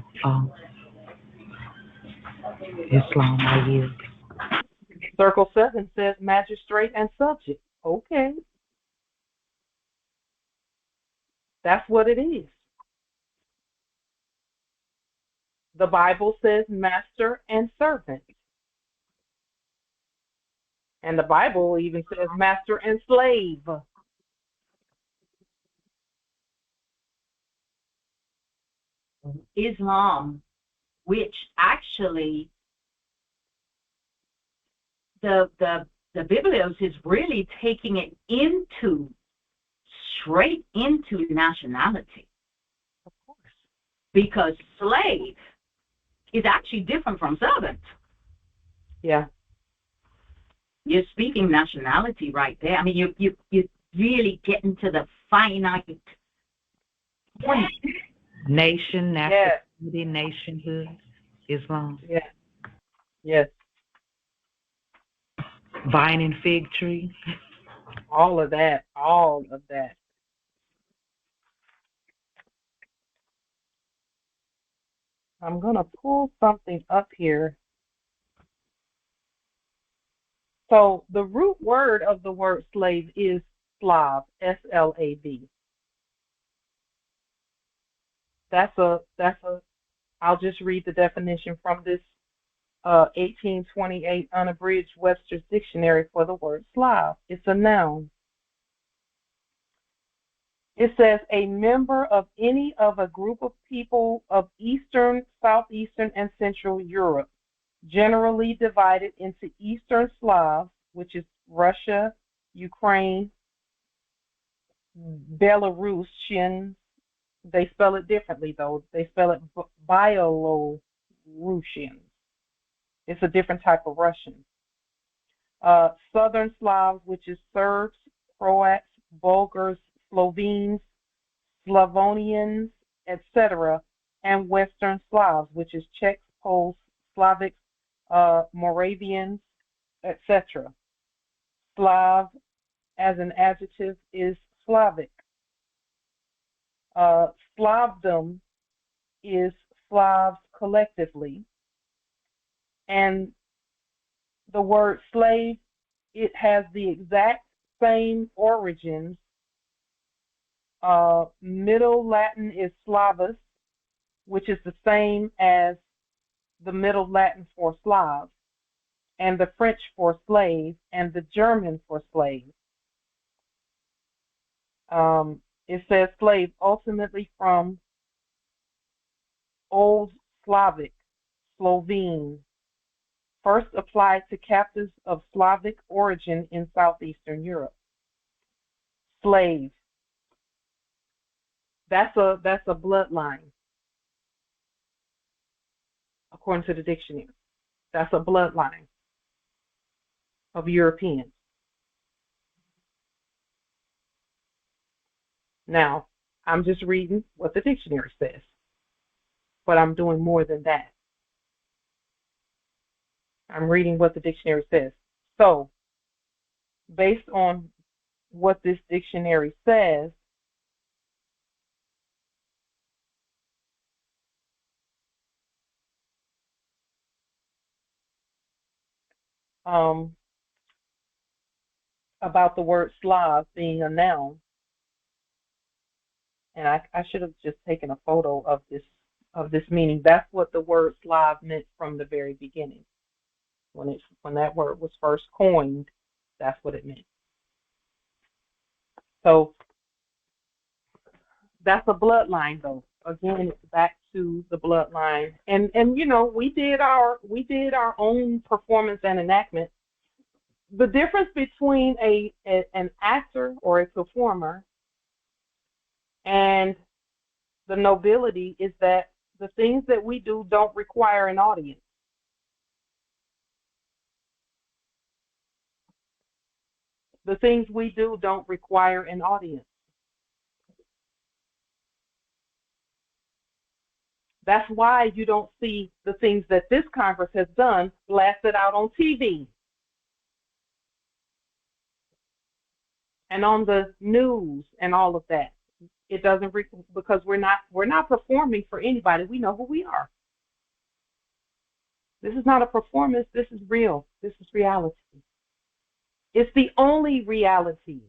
Islam, I yield. Circle 7 says magistrate and subject. Okay. That's what it is. The Bible says master and servant. And the Bible even says master and slave. Islam, which actually the Biblos is really taking it straight into nationality. Of course. Because slave is actually different from servant. Yeah. You're speaking nationality right there. I mean, you really get into the finite point. Nation, nationality, nationhood, Islam. Yes. Yes. Vine and fig tree. All of that. All of that. I'm going to pull something up here. So the root word of the word slave is Slav, S-L-A-V. I'll just read the definition from this 1828 unabridged Webster's Dictionary for the word Slav. It's a noun. It says a member of any of a group of people of Eastern, Southeastern, and Central Europe, generally divided into Eastern Slavs, which is Russia, Ukraine, Belarusians. They spell it differently, though. They spell it Byelorussians. It's a different type of Russian. Southern Slavs, which is Serbs, Croats, Bulgars, Slovenes, Slavonians, etc., and Western Slavs, which is Czechs, Poles, Slavics, Moravians, etc. Slav, as an adjective, is Slavic. Slavdom is Slavs collectively, and the word slave, it has the exact same origins. Middle Latin is Slavus, which is the same as the Middle Latin for Slav, and the French for slave, and the German for slave. It says slave ultimately from Old Slavic, Slovene, first applied to captives of Slavic origin in southeastern Europe. Slave. That's a bloodline, according to the dictionary. That's a bloodline of Europeans. Now, I'm just reading what the dictionary says, but I'm doing more than that. I'm reading what the dictionary says. So, based on what this dictionary says, about the word Slav being a noun, and I should have just taken a photo of this meaning. That's what the word Slav meant from the very beginning. When that word was first coined, that's what it meant. So that's a bloodline, though. Again, it's back to the bloodline, and you know, we did our own performance and enactment. The difference between an actor or a performer and the nobility is that the things that we do don't require an audience. The things we do don't require an audience. That's why you don't see the things that this Congress has done blasted out on TV and on the news and all of that. It doesn't because we're not performing for anybody. We know who we are. This is not a performance. This is real. This is reality. It's the only reality.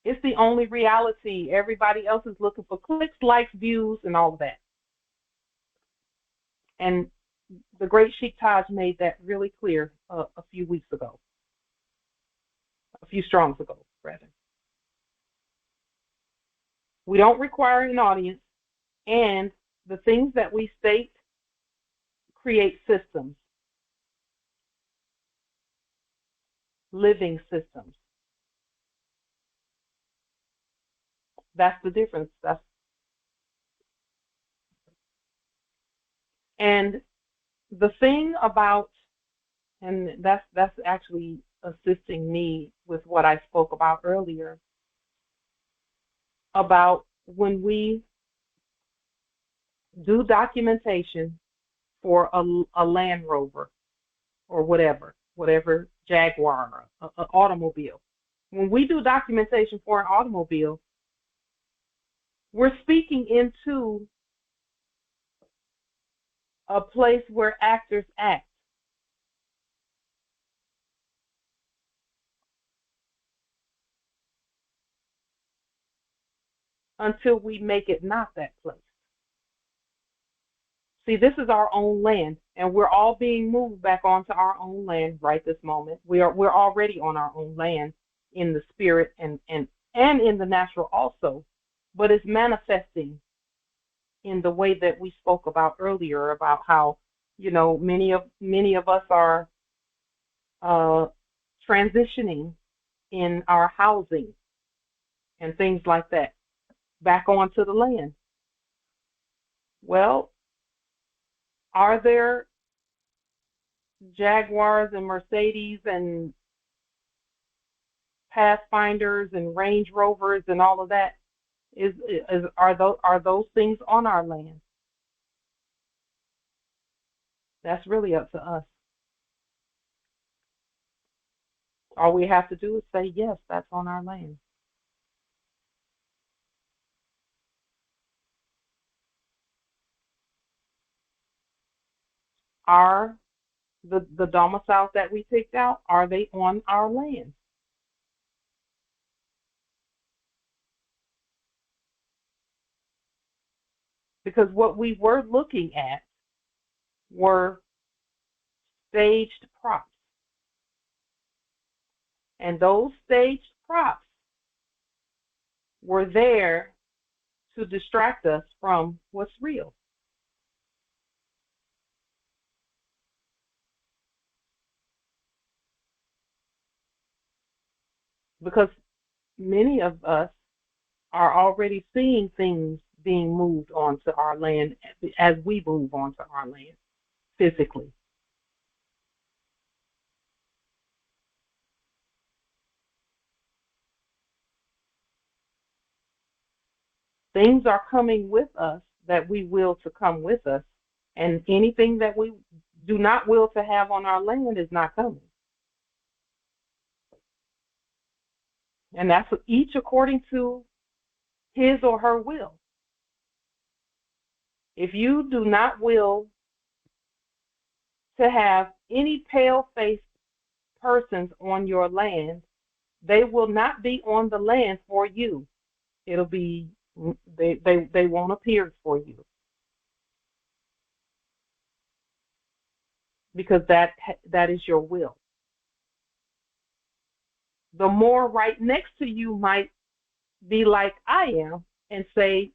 It's the only reality. Everybody else is looking for clicks, likes, views, and all of that. And the great Sheikh Taj made that really clear a few weeks ago. A few strongs ago, rather. We don't require an audience, and the things that we state create systems, living systems. That's the difference. And the thing about, and that's actually assisting me with what I spoke about earlier, about when we do documentation for a Land Rover or whatever Jaguar, an automobile. When we do documentation for an automobile, we're speaking into a place where actors act. Until we make it not that place. See, this is our own land, and we're all being moved back onto our own land right this moment. We're already on our own land in the spirit and in the natural also, but it's manifesting in the way that we spoke about earlier, about how, you know, many of us are transitioning in our housing and things like that back onto the land. Well, are there Jaguars and Mercedes and Pathfinders and Range Rovers and all of that? Are those things on our land? That's really up to us. All we have to do is say, yes, that's on our land. Are the domiciles that we picked out, are they on our land? Because what we were looking at were staged props. And those staged props were there to distract us from what's real. Because many of us are already seeing things being moved onto our land as we move onto our land physically. Things are coming with us that we will to come with us, and anything that we do not will to have on our land is not coming. And that's each according to his or her will. If you do not will to have any pale-faced persons on your land, they will not be on the land for you. It'll be, they won't appear for you. Because that is your will. The more right next to you might be like I am and say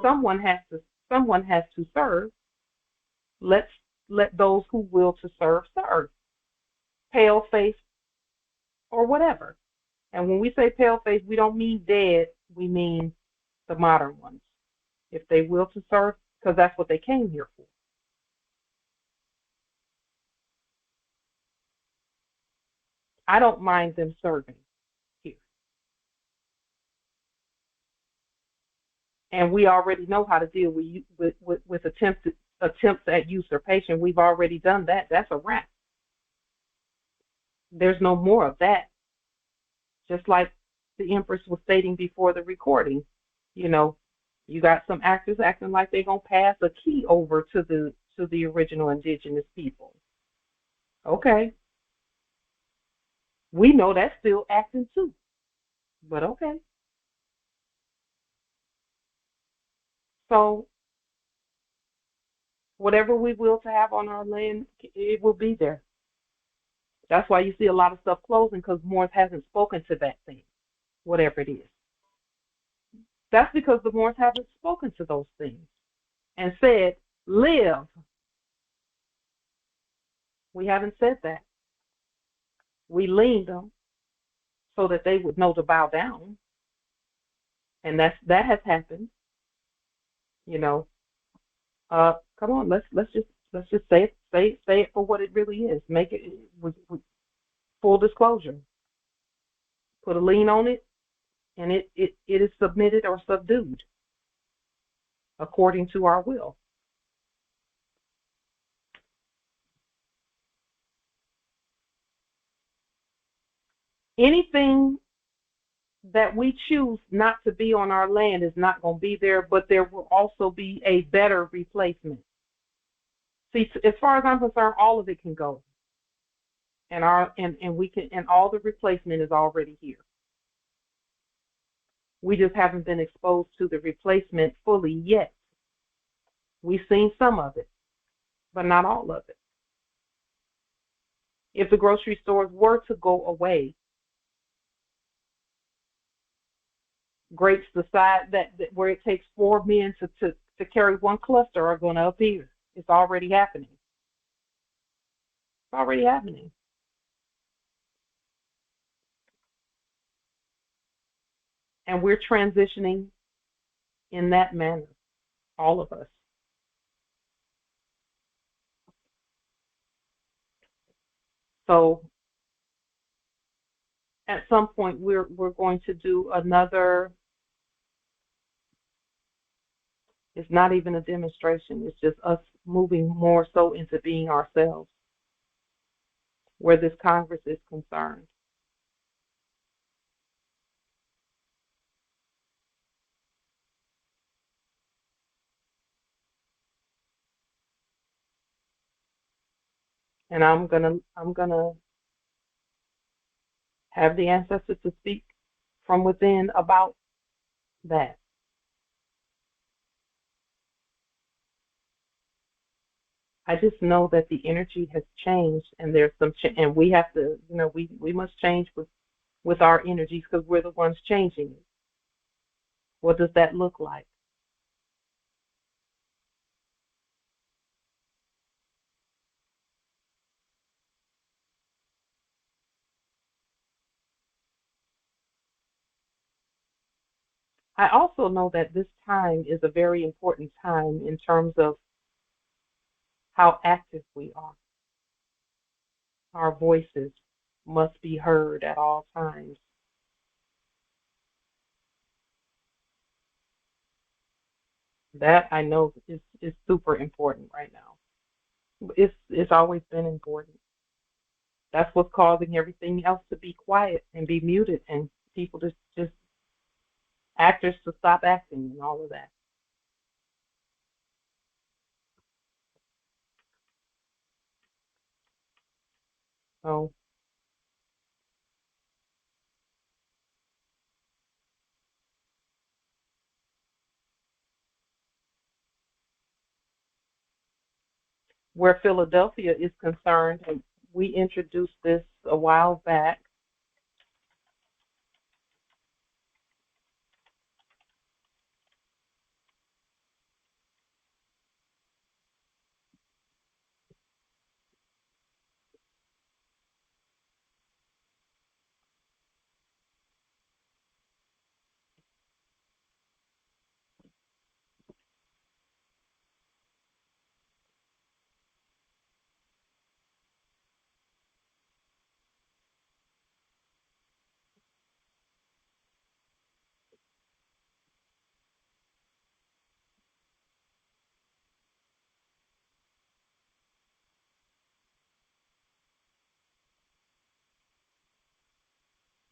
someone has to serve. Let those who will to serve serve. Pale face or whatever. And when we say pale face, we don't mean dead, we mean the modern ones. If they will to serve, because that's what they came here for. I don't mind them serving here. And we already know how to deal with attempts at usurpation. We've already done that. That's a wrap. There's no more of that. Just like the Empress was stating before the recording, you know, you got some actors acting like they're gonna pass a key over to the original indigenous people. Okay. We know that's still acting too. But okay. So whatever we will to have on our land, it will be there. That's why you see a lot of stuff closing, because Morris hasn't spoken to that thing, whatever it is. That's because the Moors haven't spoken to those things and said, live. We haven't said that. We leaned them so that they would know to bow down. And that has happened. You know, come on, let's just say it for what it really is. Make it with full disclosure. Put a lien on it, and it is submitted or subdued according to our will. Anything that we choose not to be on our land is not going to be there, but there will also be a better replacement. See, as far as I'm concerned, all of it can go, and all the replacement is already here. We just haven't been exposed to the replacement fully yet. We've seen some of it, but not all of it. If the grocery stores were to go away, grapes the size that where it takes 4 men to carry one cluster are going to appear. It's already happening. It's already happening. And we're transitioning in that manner, all of us. So at some point we're going to do another. It's not even a demonstration. It's just us moving more so into being ourselves, where this Congress is concerned. And I'm gonna have the ancestors to speak from within about that. I just know that the energy has changed, and there's some, and we have to, we must change with our energies because we're the ones changing it. What does that look like? I also know that this time is a very important time in terms of how active we are. Our voices must be heard at all times. That I know is super important right now. It's always been important. That's what's causing everything else to be quiet and be muted, and people just actors to stop acting and all of that. So where Philadelphia is concerned, and we introduced this a while back,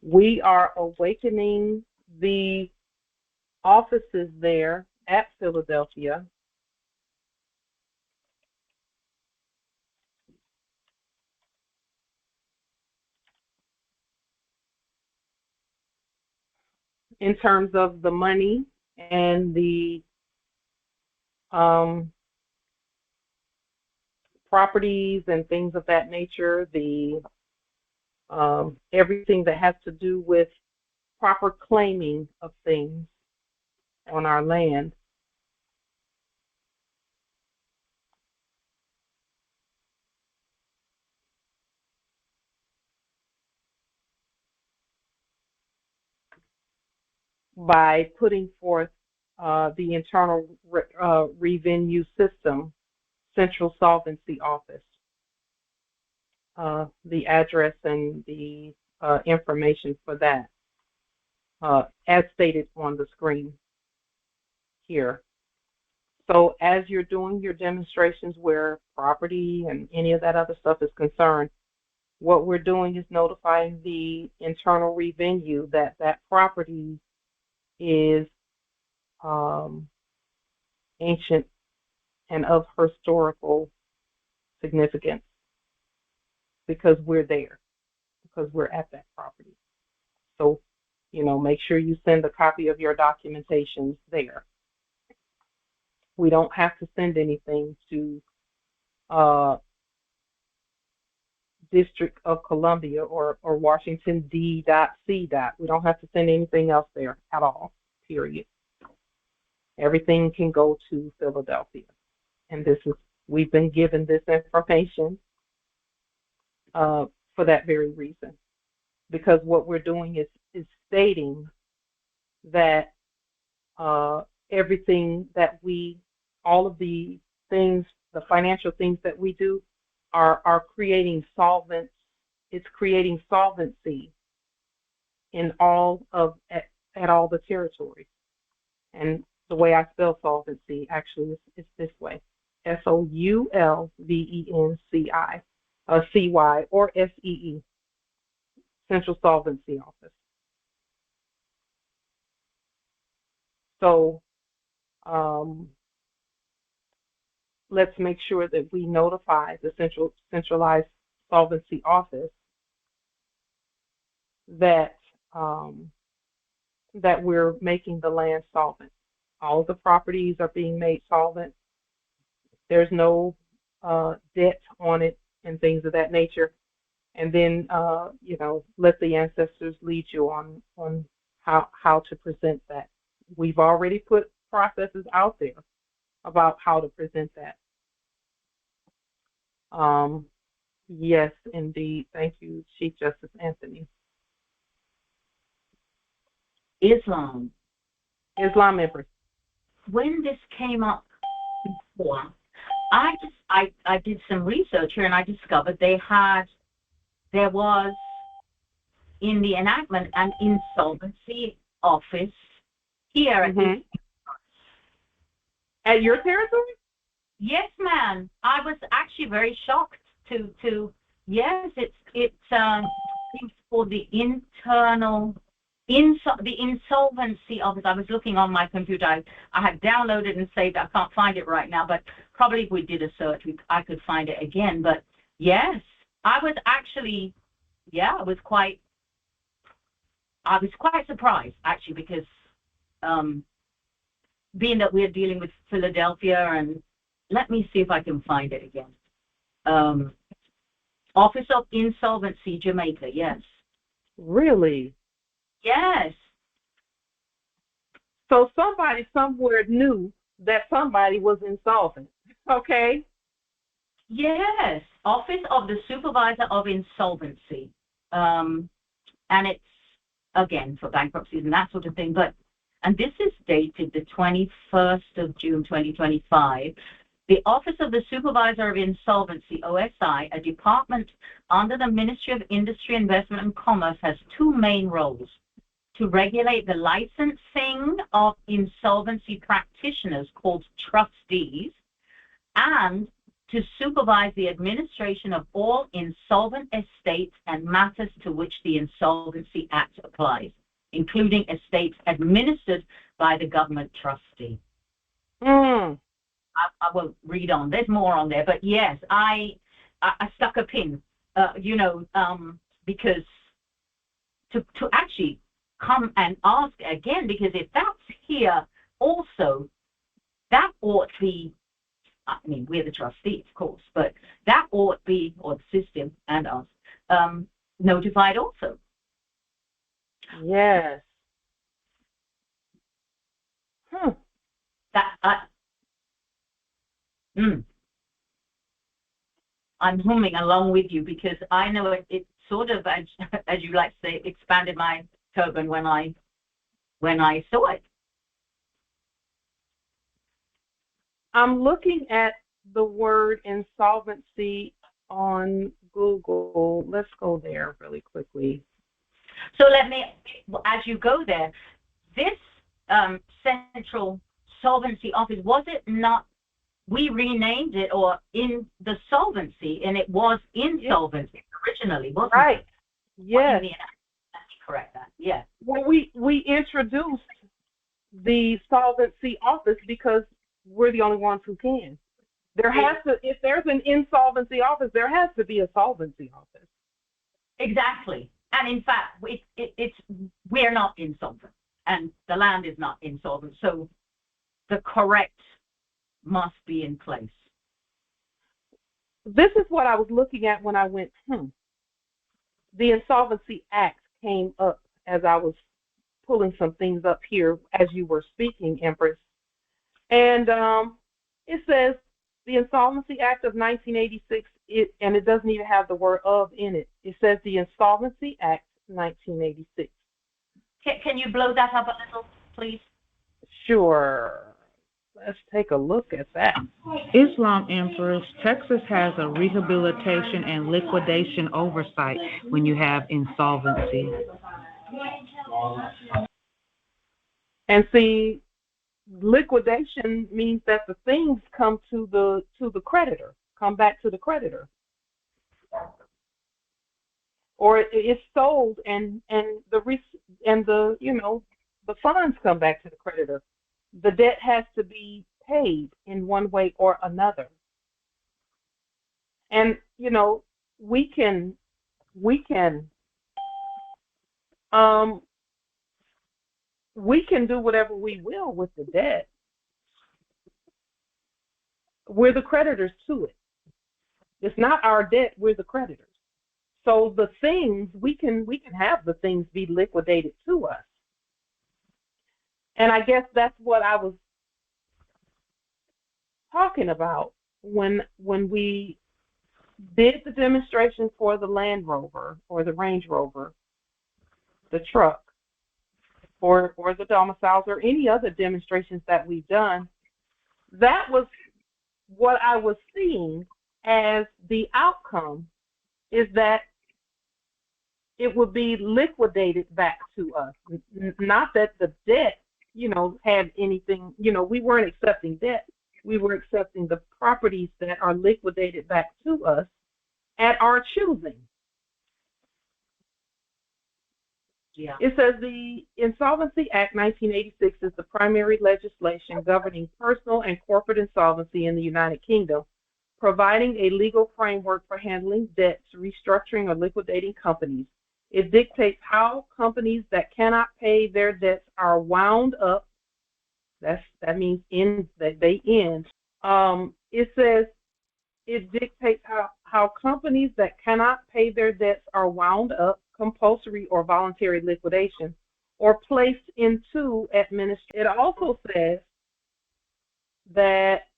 we are awakening the offices there at Philadelphia in terms of the money and the properties and things of that nature, the everything that has to do with proper claiming of things. on our land. By putting forth the internal revenue system, Central Solvency Office, the address and the information for that, as stated on the screen here. So as you're doing your demonstrations where property and any of that other stuff is concerned, what we're doing is notifying the internal revenue that that property is ancient and of historical significance, because we're there, because we're at that property. So, make sure you send a copy of your documentations there. We don't have to send anything to District of Columbia or Washington D.C. We don't have to send anything else there at all, period. Everything can go to Philadelphia. And we've been given this information for that very reason. Because what we're doing is stating that everything that all of the things, the financial things that we do are creating it's creating solvency in all at all the territories. And the way I spell solvency actually is this way: SOULVENCI, CY, or SEE, Central Solvency Office. So let's make sure that we notify the centralized solvency office that that we're making the land solvent. All the properties are being made solvent. There's no debt on it and things of that nature. And then let the ancestors lead you on how to present that. We've already put processes out there about how to present that. Yes, indeed. Thank you, Chief Justice Anthony. Islam. Islam Empress. When this came up before, I did some research here and I discovered there was in the enactment an insolvency office here at your territory? Yes, ma'am. I was actually very shocked to yes, it's for the the insolvency office. I was looking on my computer. I had downloaded and saved. I can't find it right now, but probably if we did a search, I could find it again. But yes, I was actually, I was quite surprised actually, because being that we're dealing with Philadelphia, and let me see if I can find it again. Office of Insolvency, Jamaica. Yes. Really? Yes. So somebody somewhere knew that somebody was insolvent. Okay. Yes. Office of the Supervisor of Insolvency. And it's, again, for bankruptcies and that sort of thing. And this is dated the 21st of June, 2025. The Office of the Supervisor of Insolvency, OSI, a department under the Ministry of Industry, Investment and Commerce, has two main roles: to regulate the licensing of insolvency practitioners called trustees, and to supervise the administration of all insolvent estates and matters to which the Insolvency Act applies, including estates administered by the government trustee. I won't read on. There's more on there, but yes, I stuck a pin, because to actually come and ask again, because if that's here also, that ought to be, I mean, we're the trustee, of course, but that ought be, or the system and us, notified also. Yes. Hmm. That I'm humming along with you because I know it sort of, as you like to say, expanded my turban when I saw it. I'm looking at the word insolvency on Google. Let's go there really quickly. So let me, as you go there, this central solvency office, was it not, we renamed it or in the solvency, and it was insolvency originally, wasn't right. it? Yes. Let me correct that. Yeah. Well, we introduced the solvency office because we're the only ones who can. There has to, if there's an insolvency office, there has to be a solvency office. Exactly. And in fact, we're not insolvent, and the land is not insolvent. So the correct must be in place. This is what I was looking at when I went, The Insolvency Act came up as I was pulling some things up here as you were speaking, Empress. And it says the Insolvency Act of 1986, and it doesn't even have the word "of" in it. It says the Insolvency Act 1986. Can you blow that up a little, please? Sure. Let's take a look at that. Islam Empress, Texas has a rehabilitation and liquidation oversight when you have insolvency. And see, liquidation means that the things come to the creditor, come back to the creditor, or it's sold and the the funds come back to the creditor. The debt has to be paid in one way or another. And we can um we can do whatever we will with the debt. We're the creditors to it. It's not our debt, we're the creditors. So the things we can have the things be liquidated to us. And I guess that's what I was talking about when we did the demonstration for the Land Rover or the Range Rover, the truck, or the domiciles, or any other demonstrations that we've done. That was what I was seeing as the outcome, is that it would be liquidated back to us. Not that the debt, had anything, we weren't accepting debt. We were accepting the properties that are liquidated back to us at our choosing. Yeah. It says the Insolvency Act 1986 is the primary legislation governing personal and corporate insolvency in the United Kingdom, providing a legal framework for handling debts, restructuring, or liquidating companies. It dictates how companies that cannot pay their debts are wound up. That means that they end. It says it dictates how companies that cannot pay their debts are wound up, compulsory or voluntary liquidation, or placed into administration. It also says that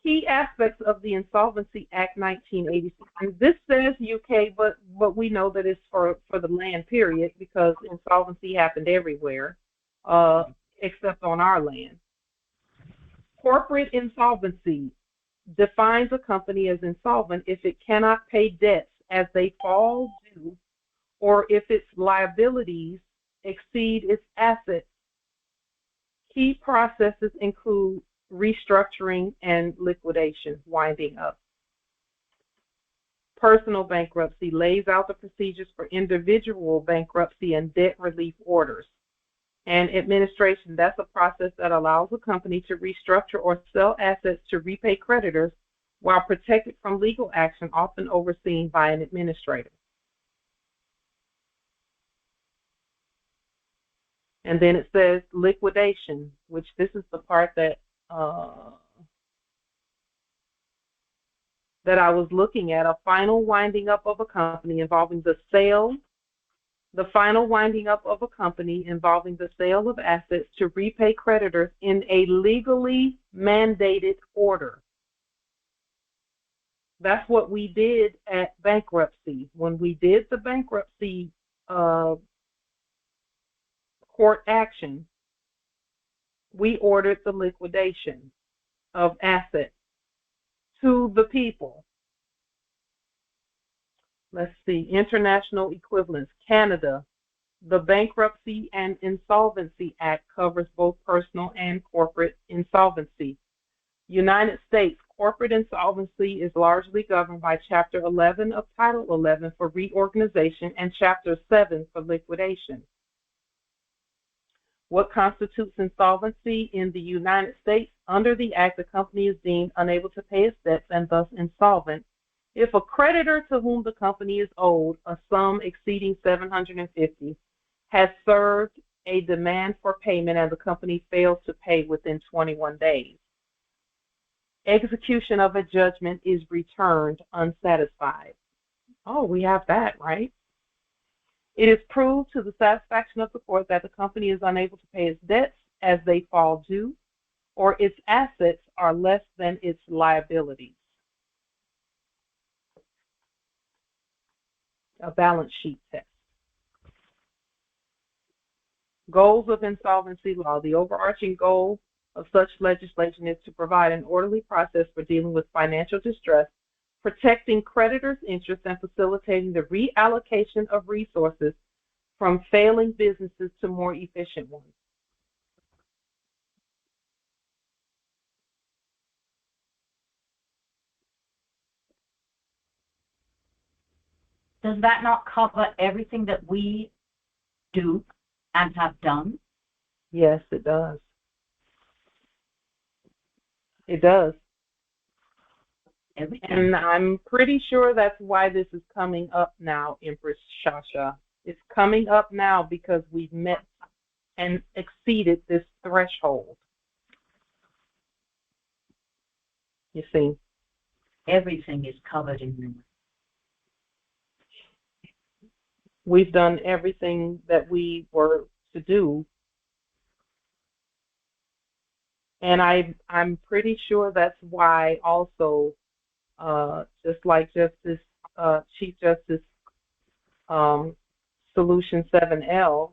key aspects of the Insolvency Act 1986, and this says UK, but we know that it's for the land period, because insolvency happened everywhere except on our land. Corporate insolvency defines a company as insolvent if it cannot pay debts as they fall due, or if its liabilities exceed its assets. Key processes include restructuring and liquidation, winding up. Personal bankruptcy lays out the procedures for individual bankruptcy and debt relief orders. And administration, that's a process that allows a company to restructure or sell assets to repay creditors while protected from legal action, often overseen by an administrator. And then it says liquidation, which this is the part that I was looking at, a final winding up of a company involving the sale, The final winding up of a company involving the sale of assets to repay creditors in a legally mandated order. That's what we did at bankruptcy. When we did the bankruptcy court action, we ordered the liquidation of assets to the people. Let's see, international equivalents. Canada, the Bankruptcy and Insolvency Act covers both personal and corporate insolvency. United States, corporate insolvency is largely governed by Chapter 11 of Title 11 for reorganization and Chapter 7 for liquidation. What constitutes insolvency in the United States? Under the Act, the company is deemed unable to pay its debts and thus insolvent if a creditor to whom the company is owed a sum exceeding $750 has served a demand for payment and the company fails to pay within 21 days. Execution of a judgment is returned unsatisfied. Oh, we have that, right? It is proved to the satisfaction of the court that the company is unable to pay its debts as they fall due, or its assets are less than its liabilities. A balance sheet test. Goals of insolvency law. The overarching goal of such legislation is to provide an orderly process for dealing with financial distress, protecting creditors' interests, and facilitating the reallocation of resources from failing businesses to more efficient ones. Does that not cover everything that we do and have done? Yes, it does. It does. Everything. And I'm pretty sure that's why this is coming up now, Empress Shasha. It's coming up now because we've met and exceeded this threshold. You see? Everything is covered in there. We've done everything that we were to do. And I'm pretty sure that's why also, just like Chief Justice Solution 7L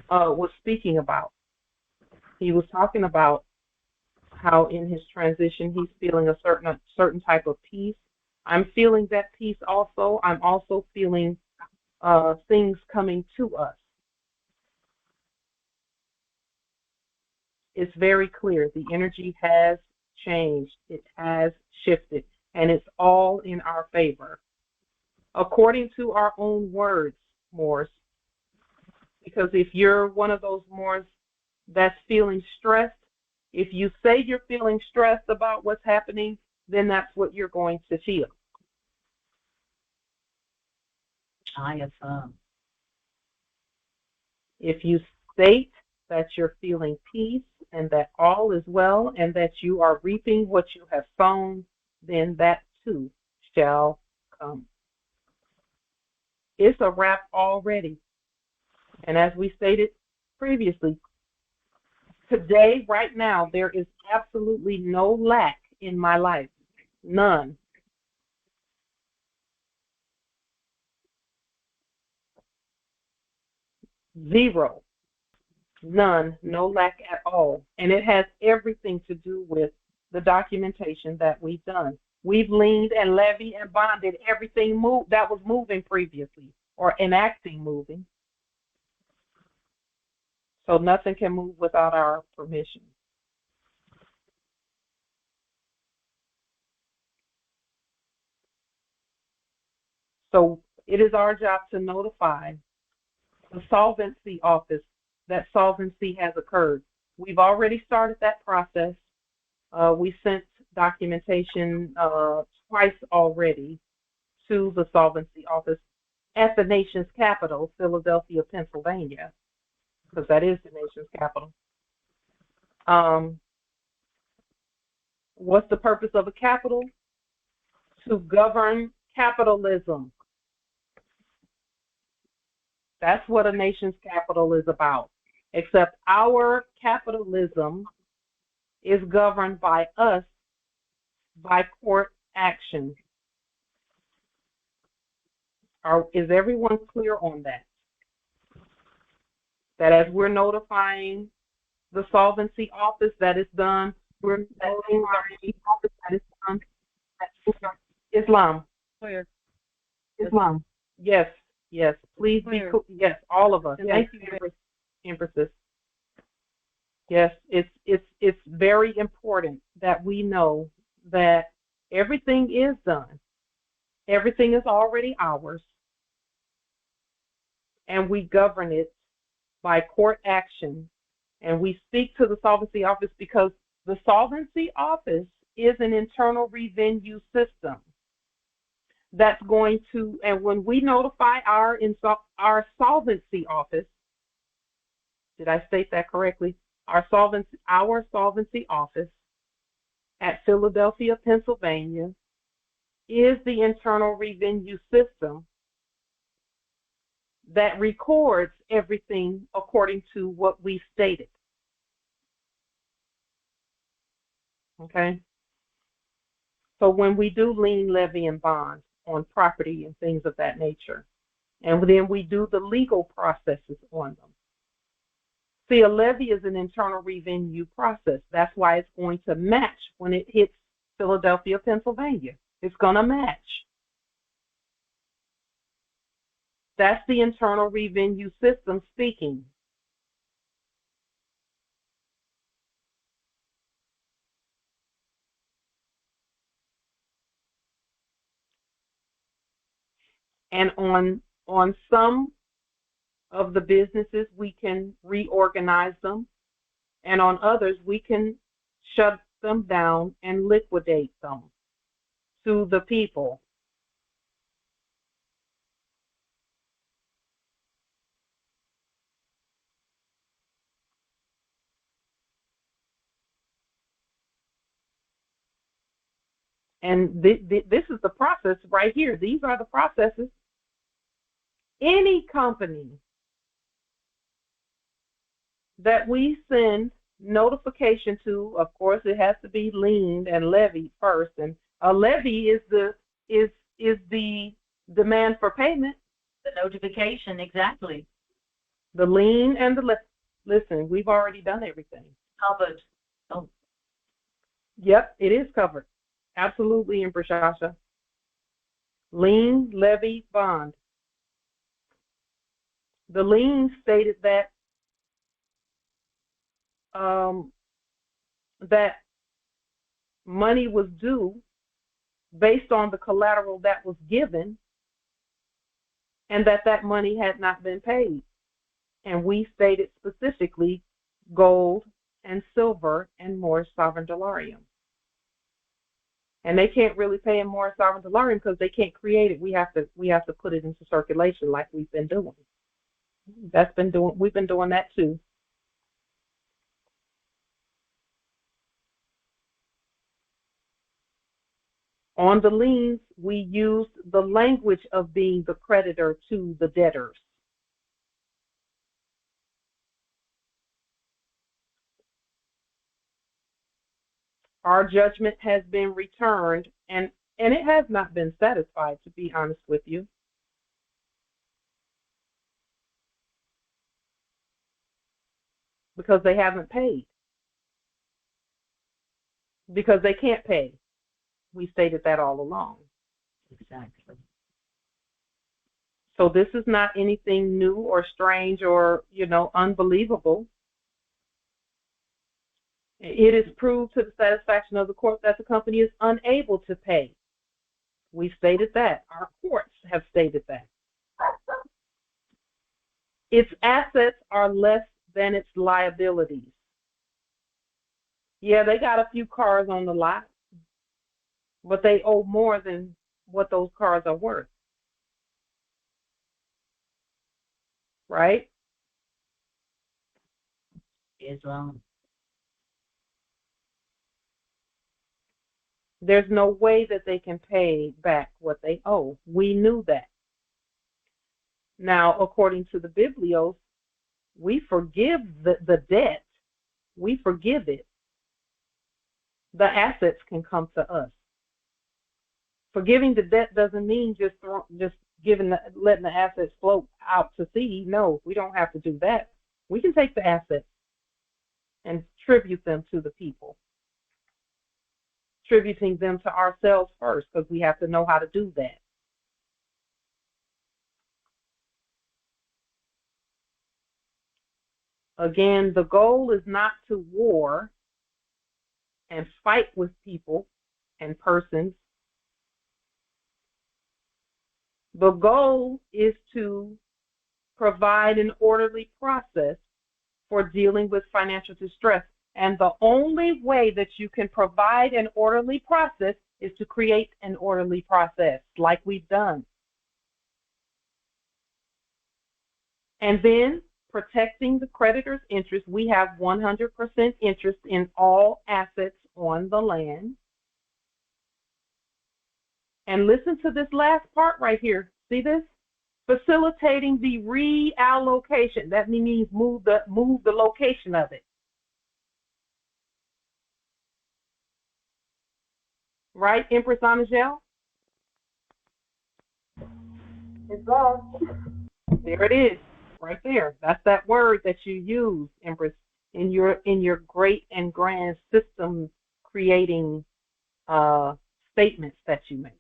was speaking about. He was talking about how in his transition he's feeling a certain type of peace. I'm feeling that peace also. I'm also feeling things coming to us. It's very clear. The energy has changed. It has shifted. And it's all in our favor. According to our own words, Moors. Because if you're one of those Moors that's feeling stressed, if you say you're feeling stressed about what's happening, then that's what you're going to feel. I affirm. If you state that you're feeling peace and that all is well and that you are reaping what you have sown, then that too shall come. It's a wrap already. And as we stated previously, today, right now, there is absolutely no lack in my life. None. Zero. None. No lack at all. And it has everything to do with the documentation that we've done. We've liened and levied and bonded everything that was moving previously or enacting moving. So nothing can move without our permission. So it is our job to notify the Solvency Office that solvency has occurred. We've already started that process. We sent documentation twice already to the Solvency Office at the nation's capital, Philadelphia, Pennsylvania, because that is the nation's capital. What's the purpose of a capital? To govern capitalism. That's what a nation's capital is about. Except our capitalism is governed by us by court action. Is everyone clear on that? That as we're notifying the solvency office that is done, we're notifying the office that is done. Islam. Clear. Islam. Yes, yes. Please be Clear. yes, all of us. Yes. Thank you, Empresses. Yes, it's very important that we know that everything is done. Everything is already ours, and we govern it by court action. And we speak to the Solvency Office because the Solvency Office is an internal revenue system that's going to, and when we notify our Solvency Office, did I state that correctly? Our Solvency Office at Philadelphia, Pennsylvania, is the internal revenue system that records everything according to what we stated. Okay? So when we do lien, levy, and bond on property and things of that nature, and then we do the legal processes on them. See, a levy is an internal revenue process. That's why it's going to match when it hits Philadelphia, Pennsylvania. It's going to match. That's the internal revenue system speaking. And on some of the businesses, we can reorganize them, and on others, we can shut them down and liquidate them to the people. And this is the process right here. These are the processes. Any company that we send notification to, of course, it has to be liened and levied first. And a levy is the demand for payment. The notification, exactly. The lien and the listen, we've already done everything. Covered. Oh. Yep, it is covered. Absolutely, in Brashasha. Lien, levy, bond. The lien stated that that money was due based on the collateral that was given, and that money had not been paid. And we stated specifically gold and silver and more sovereign dollarium. And they can't really pay in more sovereign dollarium because they can't create it. We have to put it into circulation like we've been doing. We've been doing that too. On the liens, we used the language of being the creditor to the debtors. Our judgment has been returned, and it has not been satisfied, to be honest with you. Because they haven't paid. Because they can't pay. We stated that all along. Exactly. So this is not anything new or strange or, unbelievable. It is proved to the satisfaction of the court that the company is unable to pay. We stated that. Our courts have stated that. Its assets are less than its liabilities. Yeah, they got a few cars on the lot, but they owe more than what those cars are worth. Right? Islam. There's no way that they can pay back what they owe. We knew that. Now, according to the Biblios, we forgive the debt. We forgive it. The assets can come to us. Forgiving the debt doesn't mean just letting the assets float out to sea. No, we don't have to do that. We can take the assets and tribute them to the people, tributing them to ourselves first, because we have to know how to do that. Again, the goal is not to war and fight with people and persons. The goal is to provide an orderly process for dealing with financial distress. And the only way that you can provide an orderly process is to create an orderly process, like we've done. And then protecting the creditor's interest. We have 100% interest in all assets on the land. And listen to this last part right here. See this? Facilitating the reallocation. That means move the location of it. Right, Empress Unniversalle? It's us. There it is, right there. That's that word that you use, Empress, in your great and grand system creating statements that you make.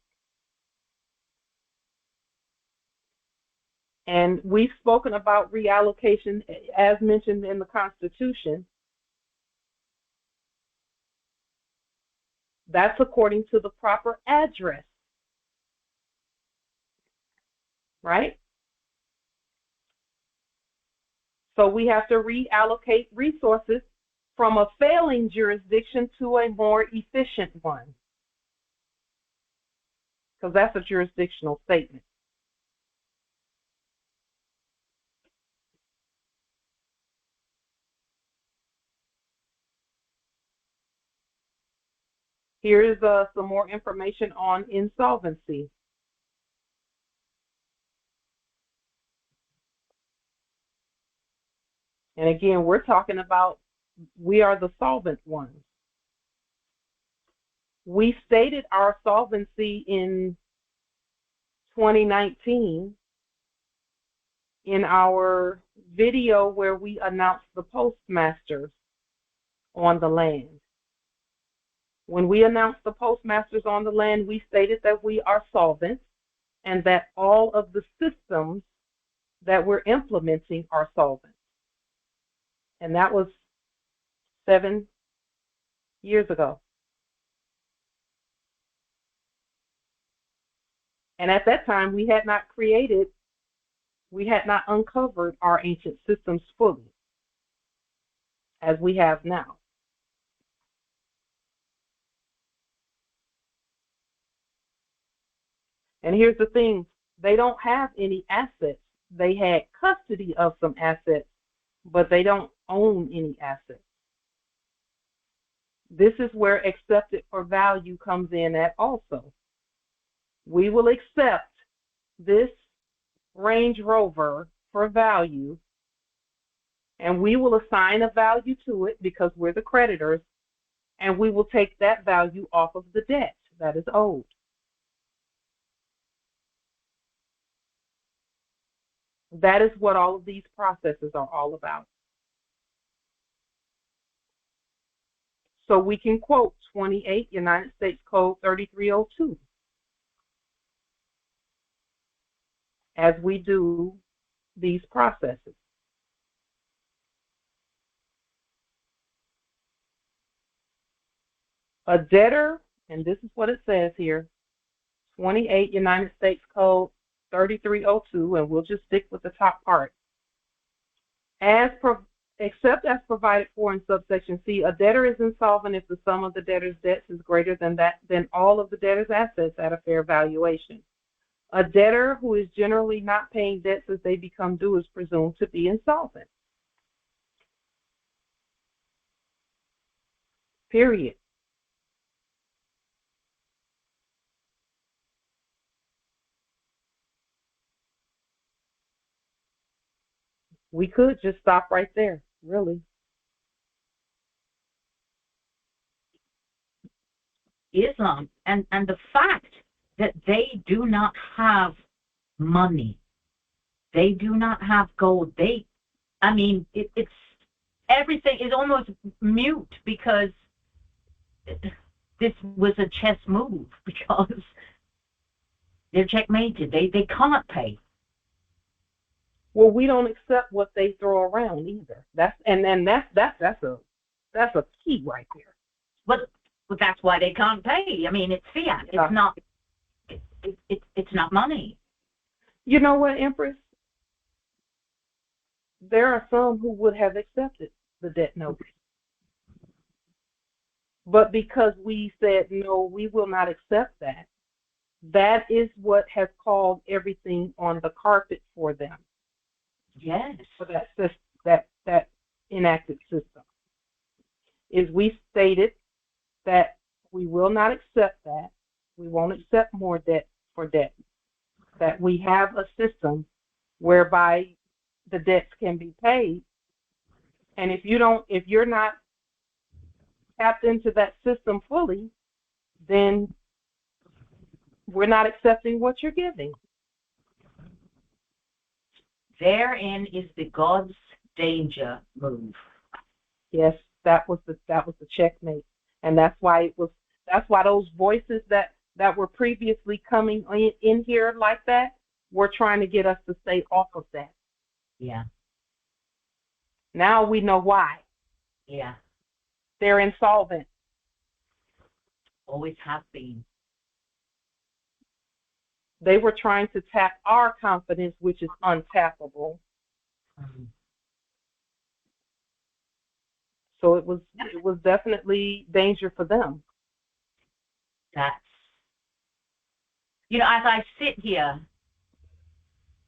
And we've spoken about reallocation as mentioned in the Constitution. That's according to the proper address, right? So we have to reallocate resources from a failing jurisdiction to a more efficient one, because that's a jurisdictional statement. Here is some more information on insolvency. And again, we're talking about we are the solvent ones. We stated our solvency in 2019 in our video where we announced the postmasters on the land. When we announced the postmasters on the land, we stated that we are solvent and that all of the systems that we're implementing are solvent. And that was 7 years ago. And at that time, we had not uncovered our ancient systems fully, as we have now. And here's the thing, they don't have any assets. They had custody of some assets, but they don't own any assets. This is where accepted for value comes in at also. We will accept this Range Rover for value, and we will assign a value to it because we're the creditors, and we will take that value off of the debt that is owed. That is what all of these processes are all about. So we can quote 28 United States Code 3302 as we do these processes. A debtor, and this is what it says here, 28 United States Code 3302, and we'll just stick with the top part. Except as provided for in subsection C, a debtor is insolvent if the sum of the debtor's debts is greater than all of the debtor's assets at a fair valuation. A debtor who is generally not paying debts as they become due is presumed to be insolvent. Period. We could just stop right there, really. Islam, and the fact that they do not have money, they do not have gold. It's everything is almost mute because this was a chess move because they're checkmated. They can't pay. Well, we don't accept what they throw around either. That's a key right there. But that's why they can't pay. I mean, it's fiat. Yeah. It's not. It's not money. You know what, Empress? There are some who would have accepted the debt notice. But because we said, no, we will not accept that, that is what has called everything on the carpet for them. Yes. For that enacted system. Is we stated that we will not accept that. We won't accept more debt for debt. That we have a system whereby the debts can be paid. And if you're not tapped into that system fully, then we're not accepting what you're giving. Therein is the God's danger move. Yes, that was the checkmate, and that's why those voices that were previously coming in here like that were trying to get us to stay off of that. Yeah. Now we know why. Yeah. They're insolvent. Always have been. They were trying to tap our confidence, which is untappable. Mm-hmm. So it was definitely danger for them. That's, as I sit here,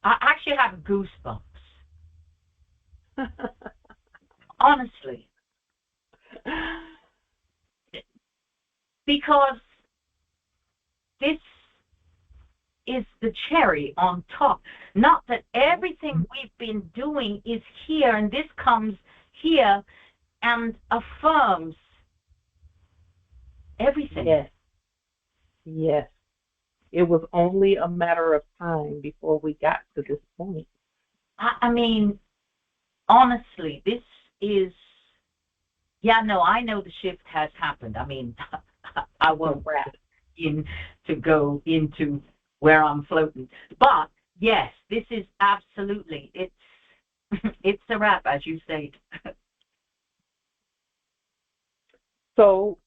I actually have goosebumps. Honestly. Because this is the cherry on top. Not that everything we've been doing is here, and this comes here and affirms everything. Yes. It was only a matter of time before we got to this point. I mean, honestly, this is, I know the shift has happened. I mean, I won't wrap in to go into where I'm floating. But, yes, this is absolutely, it's a wrap, as you said. So,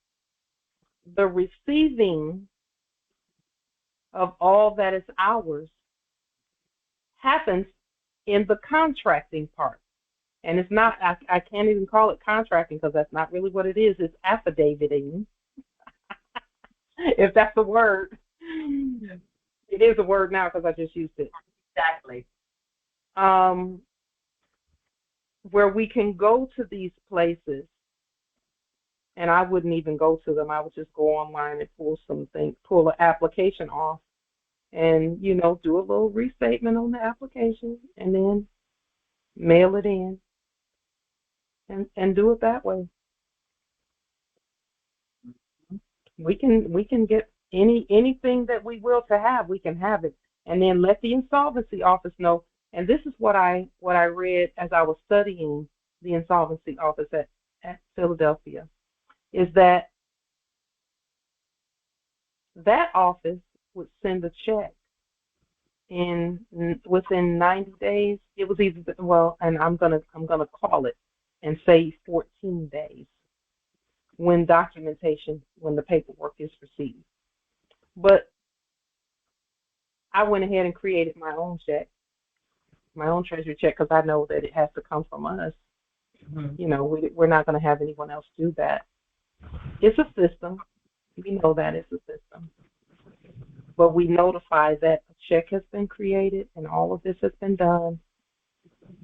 the receiving of all that is ours happens in the contracting part. And it's not, I can't even call it contracting because that's not really what it is. It's affidaviting. If that's a word. It is a word now because I just used it. Exactly. Where we can go to these places, and I wouldn't even go to them. I would just go online and pull an application off, and do a little restatement on the application, and then mail it in, and do it that way. We can get anything that we will to have. We can have it, and then let the insolvency office know. And this is what I read as I was studying the insolvency office at Philadelphia, is that office would send a check within 90 days. It was either, well, and I'm gonna call it and say 14 days when the paperwork is received. But I went ahead and created my own check, my own treasury check, because I know that it has to come from us. Mm-hmm. We're not going to have anyone else do that. It's a system. We know that it's a system. But we notify that a check has been created and all of this has been done.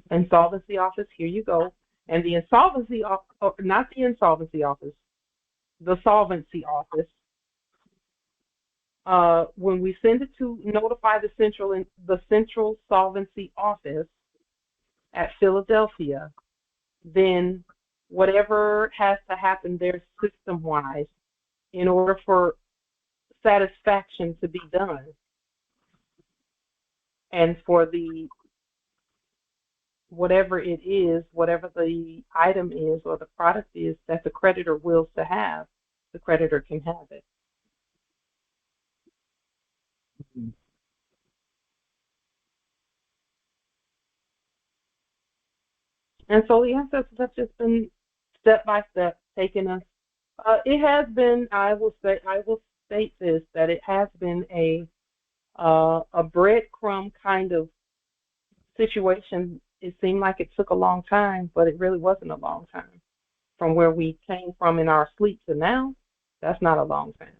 Insolvency office, here you go. And the insolvency office, not the insolvency office, the solvency office, when we send it to notify the central solvency office, at Philadelphia, then whatever has to happen there system-wise in order for satisfaction to be done and for the whatever it is, whatever the item is or the product is that the creditor wills to have, the creditor can have it. And so the ancestors have just been step by step taking us. It has been, I will state this, that it has been a breadcrumb kind of situation. It seemed like it took a long time, but it really wasn't a long time. From where we came from in our sleep to now, that's not a long time.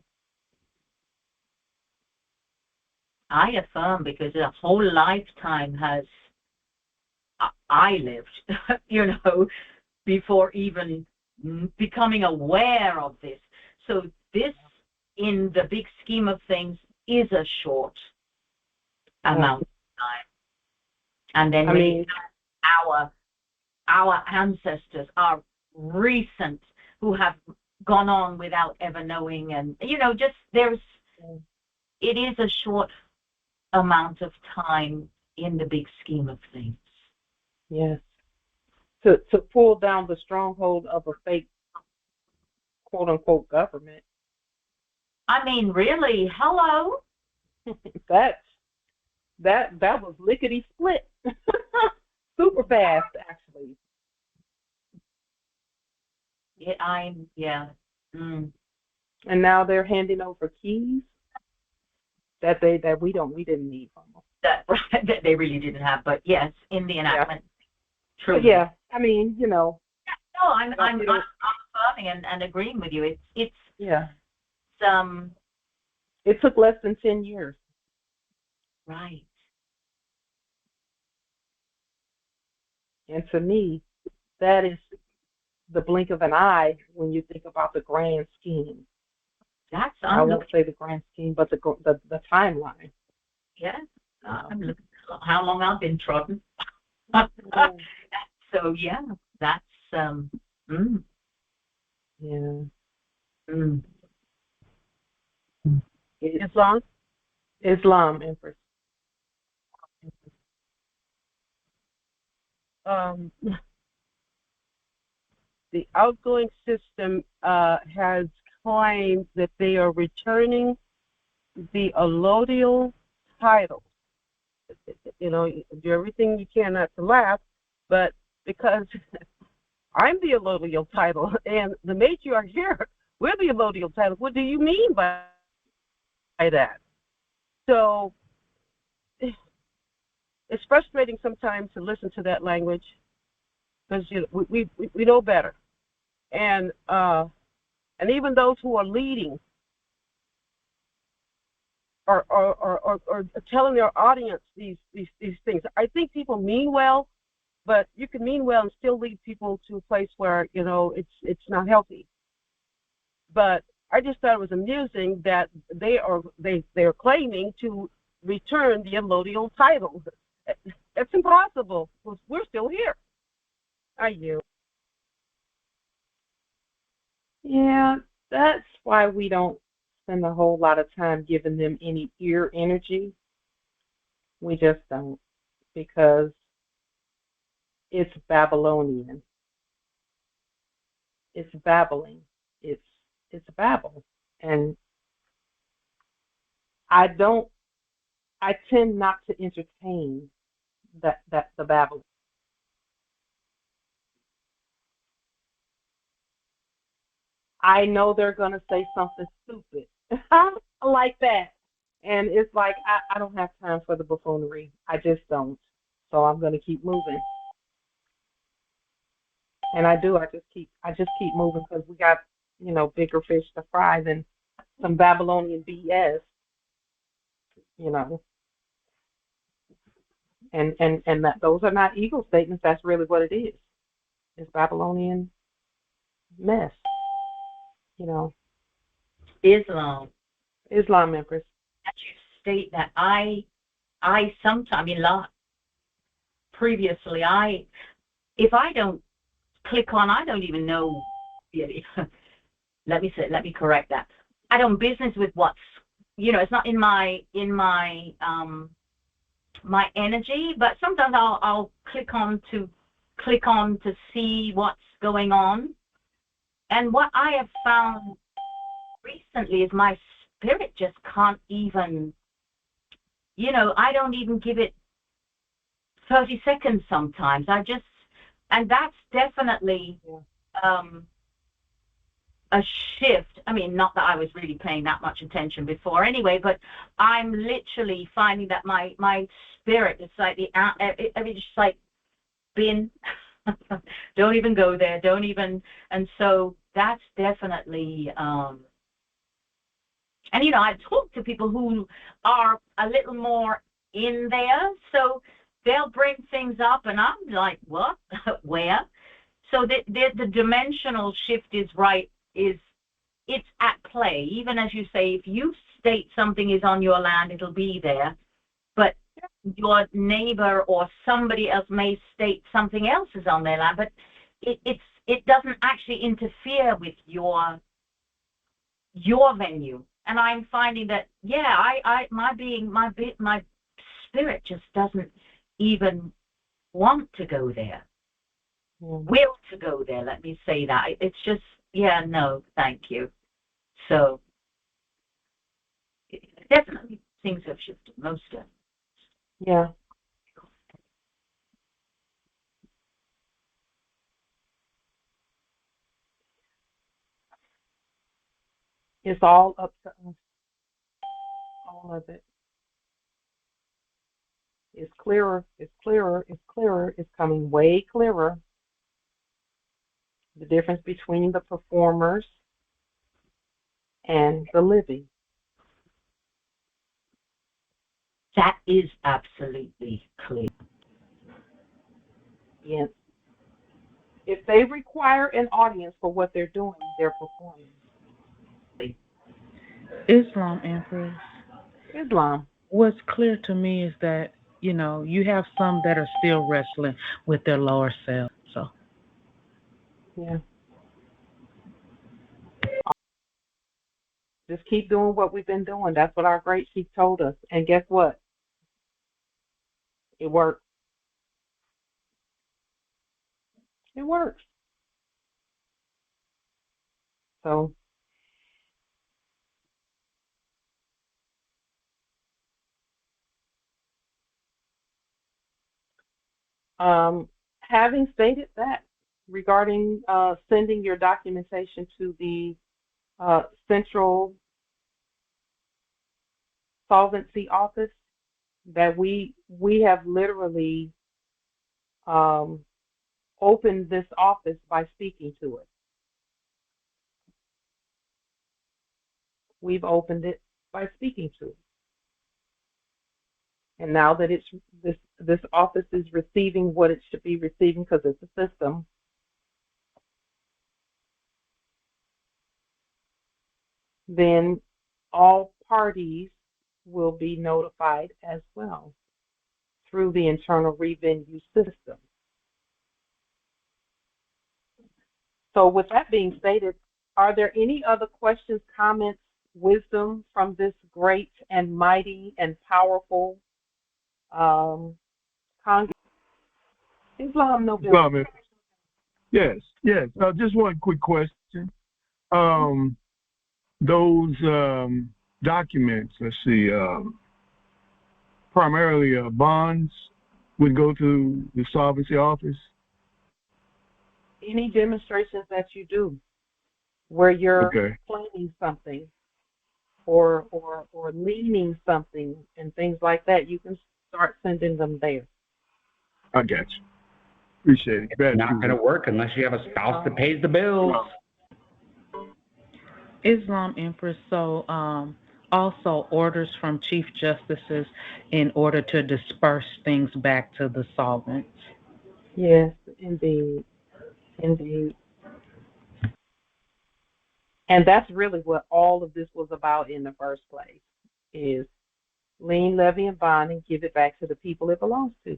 I affirm, because a whole lifetime has I lived, before even becoming aware of this. So this, in the big scheme of things, is a short amount of time. And then our ancestors are recent, who have gone on without ever knowing, and just it is a short amount of time in the big scheme of things. Yes. To pull down the stronghold of a fake, quote unquote, government. I mean, really, hello. that was lickety split. Super fast, actually. And now they're handing over keys that we didn't need from them. That they really didn't have, but yes, in the enactment. Yeah. True. Yeah, I mean, No, I'm affirming and agreeing with you. It's it took less than 10 years. Right. And to me, that is the blink of an eye when you think about the grand scheme. I won't say the grand scheme, but the timeline. Yeah. I'm looking at how long I've been trodden. So yeah, that's Yeah. Islam, Empress. The outgoing system has claimed that they are returning the allodial title. Do everything you can not to laugh, but because I'm the allodial title and the matriarch here, we're the allodial title. What do you mean by that? So it's frustrating sometimes to listen to that language, because we know better, and even those who are leading are telling their audience these things. I think people mean well, but you can mean well and still lead people to a place where it's not healthy. But I just thought it was amusing that they're claiming to return the allodial title. It's impossible. We're still here. Are you? Yeah, that's why we don't spend a whole lot of time giving them any ear energy. We just don't, because it's Babylonian. It's babbling. It's babble. And I tend not to entertain the babbling. I know they're going to say something stupid like that. And it's like, I don't have time for the buffoonery. I just don't. So I'm going to keep moving. And I do. I just keep moving, because we got, bigger fish to fry than some Babylonian BS, And that those are not ego statements. That's really what it is. It's Babylonian mess. Islam, Empress. That you state that I sometimes, previously, if I don't click on, I don't even know. Let me correct that. I don't business with what's, it's not in my my energy, but sometimes I'll click on to see what's going on. And what I have found recently is my spirit just can't even, I don't even give it 30 seconds sometimes. And that's definitely a shift. I mean, not that I was really paying that much attention before anyway, but I'm literally finding that my spirit is like just like, bin, don't even go there, don't even. And so that's definitely, and I talk to people who are a little more in there, so they'll bring things up and I'm like, what? Where? So the dimensional shift is right, it's at play. Even as you say, if you state something is on your land, it'll be there. But your neighbor or somebody else may state something else is on their land, but it doesn't actually interfere with your venue. And I'm finding that my spirit just doesn't even want to go there. Will to go there, let me say that. It's just, no, thank you. So definitely things have shifted, most of them. Yeah. It's all up to us. All of it. It's clearer, it's clearer, it's clearer, it's coming way clearer. The difference between the performers and the living. That is absolutely clear. Yes. If they require an audience for what they're doing, they're performing. Islam, Empress. Islam. What's clear to me is that, you have some that are still wrestling with their lower self. So. Yeah. Just keep doing what we've been doing. That's what our great chief told us. And guess what? It works. It works. So having stated that regarding sending your documentation to the central solvency office, that we have literally opened this office by speaking to it. We've opened it by speaking to it. And now that it's this office is receiving what it should be receiving because it's a system, then all parties will be notified as well through the internal revenue system. So with that being stated, are there any other questions, comments, wisdom from this great and mighty and powerful Congress? Islam nobility. Yes. Just one quick question. Those documents, let's see, primarily bonds would go to the solvency office. Any demonstrations that you do where you're claiming something or leaning something and things like that, you can start sending them there. I got you. Appreciate it. It's not going to work unless you have a spouse that pays the bills. Islam, Empress. So also orders from Chief Justices in order to disperse things back to the solvents. Yes, indeed. Indeed. And that's really what all of this was about in the first place, is lien, levy, and bond, and give it back to the people it belongs to.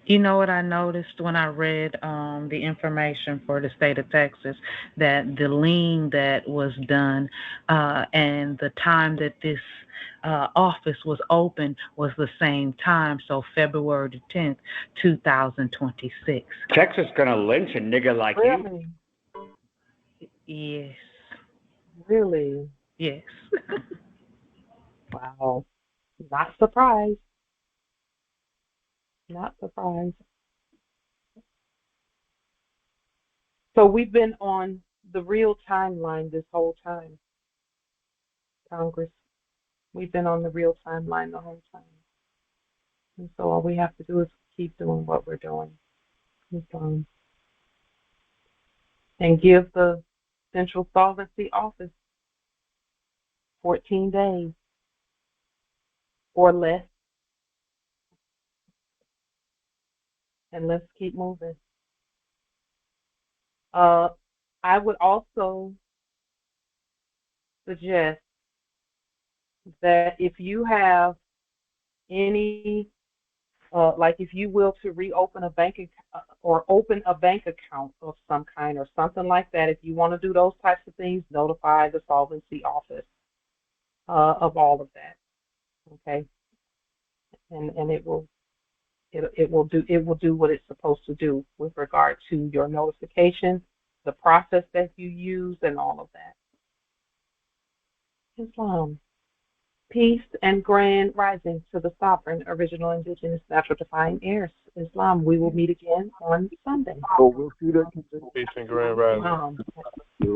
You know what I noticed when I read the information for the state of Texas, that the lien that was done and the time that this office was open was the same time, so February the 10th, 2026. Texas gonna lynch a nigga like you. Really? Yes. Really? Yes. Wow. Not surprised. Not surprised. So we've been on the real timeline this whole time, Congress. We've been on the real timeline the whole time. And so all we have to do is keep doing what we're doing. And give the Central Solvency Office 14 days or less, and let's keep moving. I would also suggest that if you have any, like if you will to reopen a bank or open a bank account of some kind or something like that, if you want to do those types of things, notify the Solvency Office of all of that. Okay, and it will do what it's supposed to do with regard to your notification, the process that you use, and all of that. Islam. Peace and grand rising to the sovereign, original, indigenous, natural, divine heirs. Islam. We will meet again on Sunday. So we'll see that. Peace and grand rising.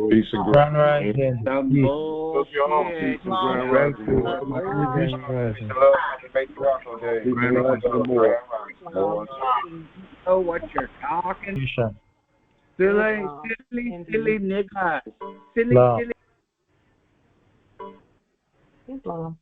Peace and grand Rising. The bullshit. Peace and grand rising. Oh, what you're talking? Silly niggas. Silly. Islam.